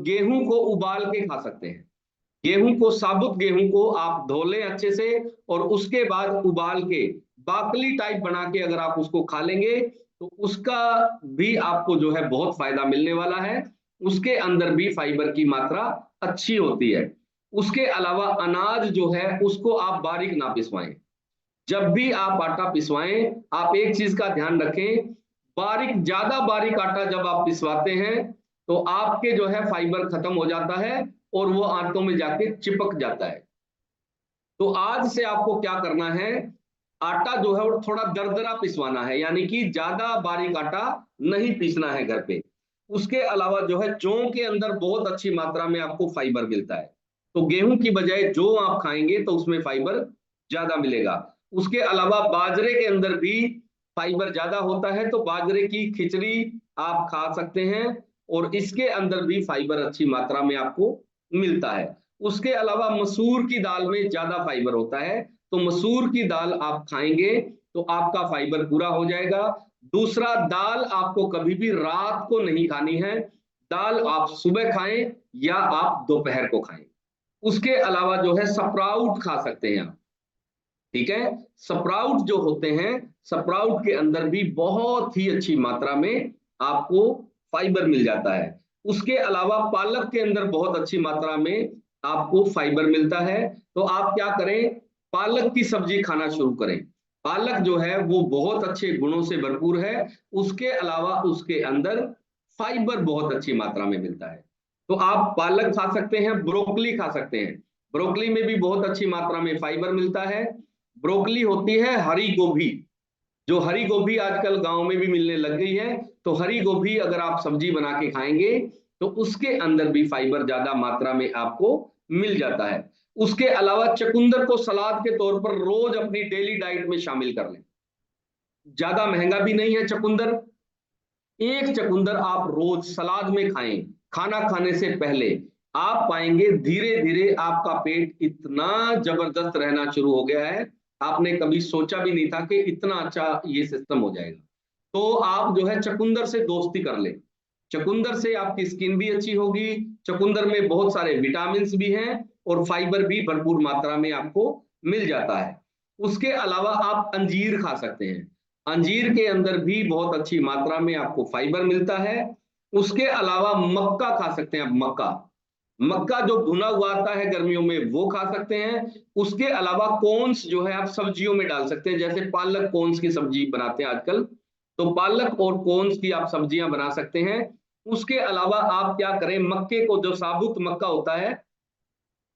गेहूं को उबाल के खा सकते हैं। गेहूं को, साबुत गेहूं को आप धो लें अच्छे से और उसके बाद उबाल के बाकली टाइप बना के अगर आप उसको खा लेंगे तो उसका भी आपको जो है बहुत फायदा मिलने वाला है। उसके अंदर भी फाइबर की मात्रा अच्छी होती है। उसके अलावा अनाज जो है उसको आप बारीक ना पिसवाएं। जब भी आप आटा पिसवाएं, आप एक चीज का ध्यान रखें, बारीक, ज्यादा बारीक आटा जब आप पिसवाते हैं तो आपके जो है फाइबर खत्म हो जाता है और वो आंतों में जाके चिपक जाता है। तो आज से आपको क्या करना है, आटा जो है वो थोड़ा दरदरा पिसवाना है, यानी कि ज्यादा बारीक आटा नहीं पीसना है घर पे। उसके अलावा जो है जौ के अंदर बहुत अच्छी मात्रा में आपको फाइबर मिलता है, तो गेहूं की बजाय जौ आप खाएंगे तो उसमें फाइबर ज्यादा मिलेगा। उसके अलावा बाजरे के अंदर भी फाइबर ज्यादा होता है, तो बाजरे की खिचड़ी आप खा सकते हैं और इसके अंदर भी फाइबर अच्छी मात्रा में आपको मिलता है। उसके अलावा मसूर की दाल में ज्यादा फाइबर होता है, तो मसूर की दाल आप खाएंगे तो आपका फाइबर पूरा हो जाएगा। दूसरा, दाल आपको कभी भी रात को नहीं खानी है, दाल आप सुबह खाएं या आप दोपहर को खाएं। उसके अलावा जो है स्प्राउट खा सकते हैं आप, ठीक है। स्प्राउट जो होते हैं, स्प्राउट के अंदर भी बहुत ही अच्छी मात्रा में आपको फाइबर मिल जाता है। उसके अलावा पालक के अंदर बहुत अच्छी मात्रा में आपको फाइबर मिलता है। तो आप क्या करें, पालक की सब्जी खाना शुरू करें। पालक जो है वो बहुत अच्छे गुणों से भरपूर है। उसके अलावा उसके अंदर फाइबर बहुत अच्छी मात्रा में मिलता है। तो आप पालक खा सकते हैं, ब्रोकली खा सकते हैं। ब्रोकली में भी बहुत अच्छी मात्रा में फाइबर मिलता है। ब्रोकली होती है हरी गोभी, जो हरी गोभी आजकल गांव में भी मिलने लग गई है, तो हरी गोभी अगर आप सब्जी बना के खाएंगे तो उसके अंदर भी फाइबर ज्यादा मात्रा में आपको मिल जाता है। उसके अलावा चुकंदर को सलाद के तौर पर रोज अपनी डेली डाइट में शामिल कर लें। ज्यादा महंगा भी नहीं है चुकंदर, एक चुकंदर आप रोज सलाद में खाएं, खाना खाने से पहले। आप पाएंगे धीरे धीरे आपका पेट इतना जबरदस्त रहना शुरू हो गया है, आपने कभी सोचा भी नहीं था कि इतना अच्छा ये सिस्टम हो जाएगा। तो आप जो है चुकंदर से दोस्ती कर ले। चुकंदर से आपकी स्किन भी अच्छी होगी। चुकंदर में बहुत सारे विटामिन भी हैं और फाइबर भी भरपूर मात्रा में आपको मिल जाता है। उसके अलावा आप अंजीर खा सकते हैं। अंजीर के अंदर भी बहुत अच्छी मात्रा में आपको फाइबर मिलता है। उसके अलावा मक्का खा सकते हैं आप। मक्का, मक्का जो भुना हुआ आता है गर्मियों में, वो खा सकते हैं। उसके अलावा कॉर्न्स जो है आप सब्जियों में डाल सकते हैं, जैसे पालक कॉर्न्स की सब्जी बनाते हैं आजकल, तो पालक और कॉर्न्स की आप सब्जियां बना सकते हैं। उसके अलावा आप क्या करें, मक्के को, जो साबुत मक्का होता है,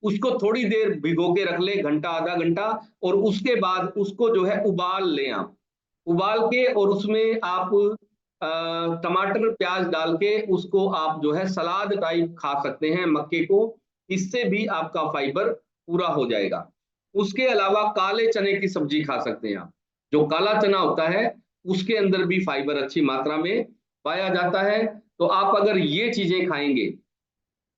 उसको थोड़ी देर भिगो के रख ले, घंटा आधा घंटा, और उसके बाद उसको जो है उबाल लें आप। उबाल के और उसमें आप टमाटर प्याज डाल के उसको आप जो है सलाद टाइप खा सकते हैं मक्के को। इससे भी आपका फाइबर पूरा हो जाएगा। उसके अलावा काले चने की सब्जी खा सकते हैं आप। जो काला चना होता है उसके अंदर भी फाइबर अच्छी मात्रा में पाया जाता है। तो आप अगर ये चीजें खाएंगे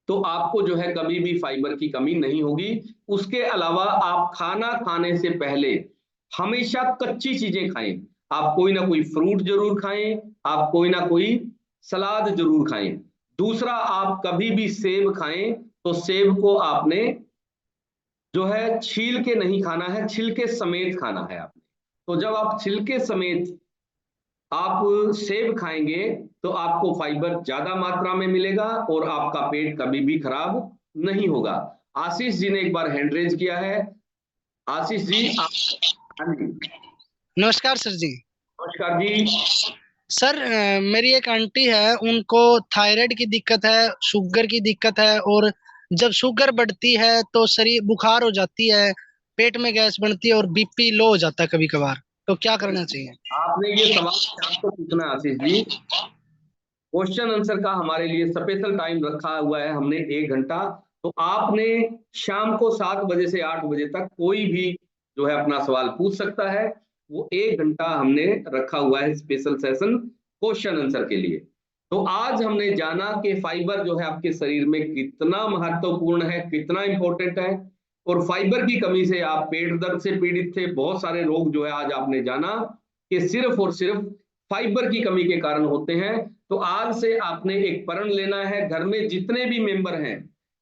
तो आपको जो है कभी भी फाइबर की कमी नहीं होगी। उसके अलावा आप खाना खाने से पहले हमेशा कच्ची चीजें खाएं। आप कोई ना कोई फ्रूट जरूर खाएं, आप कोई ना कोई सलाद जरूर खाएं। दूसरा, आप कभी भी सेब खाएं तो सेब को आपने जो है छील के नहीं खाना है, छिलके समेत खाना है आपने। तो जब आप छिलके समेत आप सेब खाएंगे तो आपको फाइबर ज्यादा मात्रा में मिलेगा और आपका पेट कभी भी खराब नहीं होगा। आशीष जी ने एक बार हैंड रेज किया है। आशीष जी आप। हाँ जी, नमस्कार सर जी। नमस्कार जी। सर मेरी एक आंटी है, उनको थायराइड की दिक्कत है, शुगर की दिक्कत है, और जब शुगर बढ़ती है तो शरीर बुखार हो जाती है, पेट में गैस बनती है और बीपी लो हो जाता है कभी कभार। तो क्या करना चाहिए? आपने ये सवाल आपको पूछना है आशीष जी। क्वेश्चन आंसर का हमारे लिए स्पेशल टाइम रखा हुआ है हमने, 1 घंटा। तो आपने शाम को 7 बजे से 8 बजे तक कोई भी जो है अपना सवाल पूछ सकता है। वो 1 घंटा हमने रखा हुआ है स्पेशल सेशन क्वेश्चन आंसर के लिए। तो आज हमने जाना कि फाइबर जो है आपके शरीर में कितना महत्वपूर्ण है, कितना इंपॉर्टेंट है, और फाइबर की कमी से आप पेट दर्द से पीड़ित थे, बहुत सारे रोग जो है आज आपने जाना कि सिर्फ और सिर्फ फाइबर की कमी के कारण होते हैं। तो आज से आपने एक प्रण लेना है, घर में जितने भी मेंबर हैं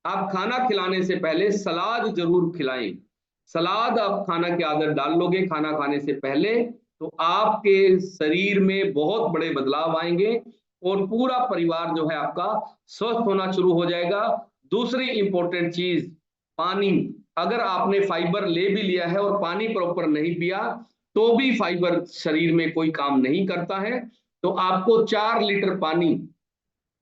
आप खाना खिलाने से पहले सलाद जरूर खिलाएं। सलाद आप खाना की आदत डाल लोगे खाना खाने से पहले, तो आपके शरीर में बहुत बड़े बदलाव आएंगे और पूरा परिवार जो है आपका स्वस्थ होना शुरू हो जाएगा। दूसरी इंपॉर्टेंट चीज, पानी। अगर आपने फाइबर ले भी लिया है और पानी प्रॉपर नहीं पिया तो भी फाइबर शरीर में कोई काम नहीं करता है। तो आपको 4 लीटर पानी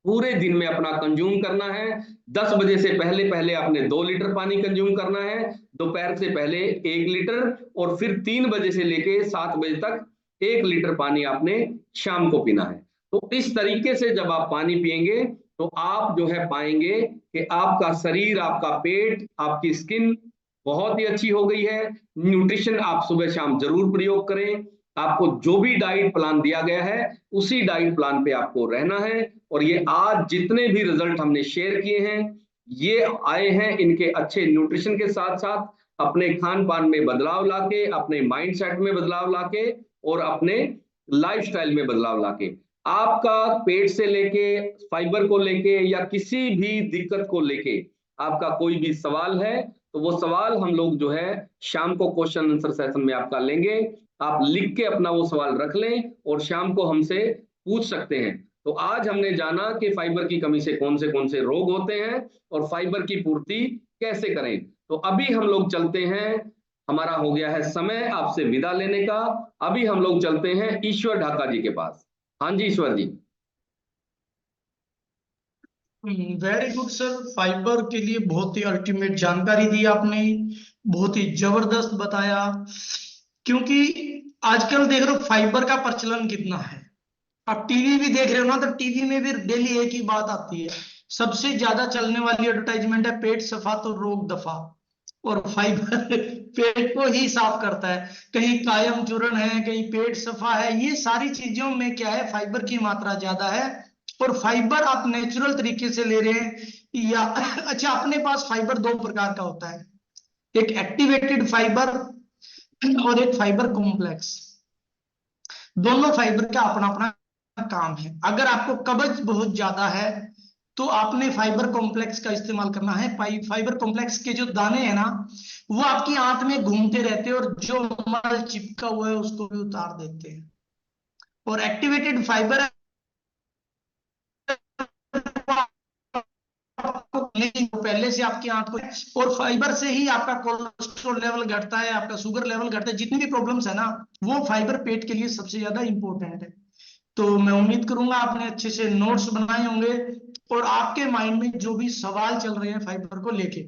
पूरे दिन में अपना कंज्यूम करना है। 10 बजे से पहले पहले आपने 2 लीटर पानी कंज्यूम करना है, दोपहर से पहले 1 लीटर, और फिर 3 बजे से लेके 7 बजे तक 1 लीटर पानी आपने शाम को पीना है। तो इस तरीके से जब आप पानी पिएंगे तो आप जो है पाएंगे कि आपका शरीर, आपका पेट, आपकी स्किन बहुत ही अच्छी हो गई है। न्यूट्रिशन आप सुबह शाम जरूर प्रयोग करें। आपको जो भी डाइट प्लान दिया गया है उसी डाइट प्लान पे आपको रहना है। और ये आज जितने भी रिजल्ट हमने शेयर किए हैं ये आए हैं इनके अच्छे न्यूट्रिशन के साथ साथ अपने खान पान में बदलाव लाके, अपने माइंड सेट में बदलाव लाके और अपने लाइफस्टाइल में बदलाव लाके। आपका पेट से लेके फाइबर को लेके या किसी भी दिक्कत को लेके आपका कोई भी सवाल है तो वो सवाल हम लोग जो है शाम को क्वेश्चन आंसर सेशन में आपका लेंगे। आप लिख के अपना वो सवाल रख लें और शाम को हमसे पूछ सकते हैं। तो आज हमने जाना कि फाइबर की कमी से कौन से रोग होते हैं और फाइबर की पूर्ति कैसे करें। तो अभी हम लोग चलते हैं, हमारा हो गया है समय आपसे विदा लेने का। अभी हम लोग चलते हैं ईश्वर ढाका जी के पास। हाँ जी ईश्वर जी। वेरी गुड सर, फाइबर के लिए बहुत ही अल्टीमेट जानकारी दी आपने, बहुत ही जबरदस्त बताया। क्योंकि आजकल देख रहे हो फाइबर का प्रचलन कितना है। आप टीवी भी देख रहे हो ना, तो टीवी में भी डेली एक ही बात आती है, सबसे ज्यादा चलने वाली एडवर्टाइजमेंट है पेट सफा तो रोग दफा। और फाइबर पेट को ही साफ करता है, कहीं कायम चूर्ण है, कहीं पेट सफा है। ये सारी चीजों में क्या है, फाइबर की मात्रा ज्यादा है। और फाइबर आप नेचुरल तरीके से ले रहे हैं या अच्छा, अपने पास फाइबर 2 प्रकार का होता है, एक एक्टिवेटेड फाइबर और एक फाइबर कॉम्प्लेक्स। दोनों फाइबर का अपना अपना काम है। अगर आपको कब्ज बहुत ज्यादा है तो आपने फाइबर कॉम्प्लेक्स का इस्तेमाल करना है। फाइबर कॉम्प्लेक्स के जो दाने हैं ना, वो आपकी आंत में घूमते रहते हैं और जो मल चिपका हुआ है उसको भी उतार देते हैं। और एक्टिवेटेड फाइबर पहले से आपकी आंत को, और फाइबर से ही आपका कोलेस्ट्रॉल लेवल घटता है, आपका शुगर लेवल घटता है, जितनी भी प्रॉब्लम्स है ना, वो फाइबर पेट के लिए सबसे ज्यादा इंपॉर्टेंट है। तो मैं उम्मीद करूंगा आपने अच्छे से नोट्स बनाए होंगे और आपके माइंड में जो भी सवाल चल रहे हैं फाइबर को लेके,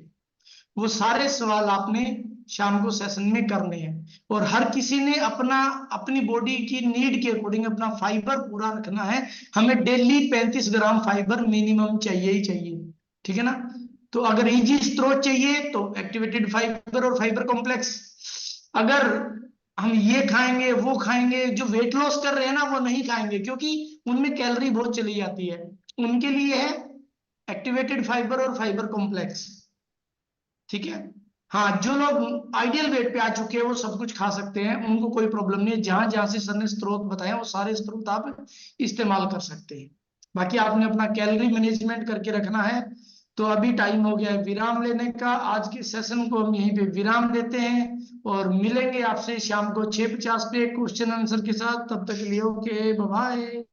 वो सारे सवाल आपने शाम को सेशन में करने हैं। और हर किसी ने अपनी बॉडी की नीड के अकॉर्डिंग अपना फाइबर पूरा रखना है। हमें डेली 35 ग्राम फाइबर मिनिमम चाहिए ही चाहिए, ठीक है ना। तो अगर इजी स्रोत चाहिए तो एक्टिवेटेड फाइबर और फाइबर कॉम्प्लेक्स। अगर हम ये खाएंगे वो खाएंगे, जो वेट लॉस कर रहे हैं ना वो नहीं खाएंगे क्योंकि उनमें कैलोरी बहुत चली जाती है, उनके लिए है एक्टिवेटेड फाइबर और फाइबर कॉम्प्लेक्स, ठीक है। हाँ, जो लोग आइडियल वेट पे आ चुके हैं वो सब कुछ खा सकते हैं, उनको कोई प्रॉब्लम नहीं है। जहां जहां से सर ने स्रोत बताया वो सारे स्रोत आप इस्तेमाल कर सकते हैं। बाकी आपने अपना कैलोरी मैनेजमेंट करके रखना है। तो अभी टाइम हो गया है विराम लेने का। आज के सेशन को हम यहीं पे विराम देते हैं और मिलेंगे आपसे शाम को 6:50 पे क्वेश्चन आंसर के साथ। तब तक के लिए ओके, बाय बाय।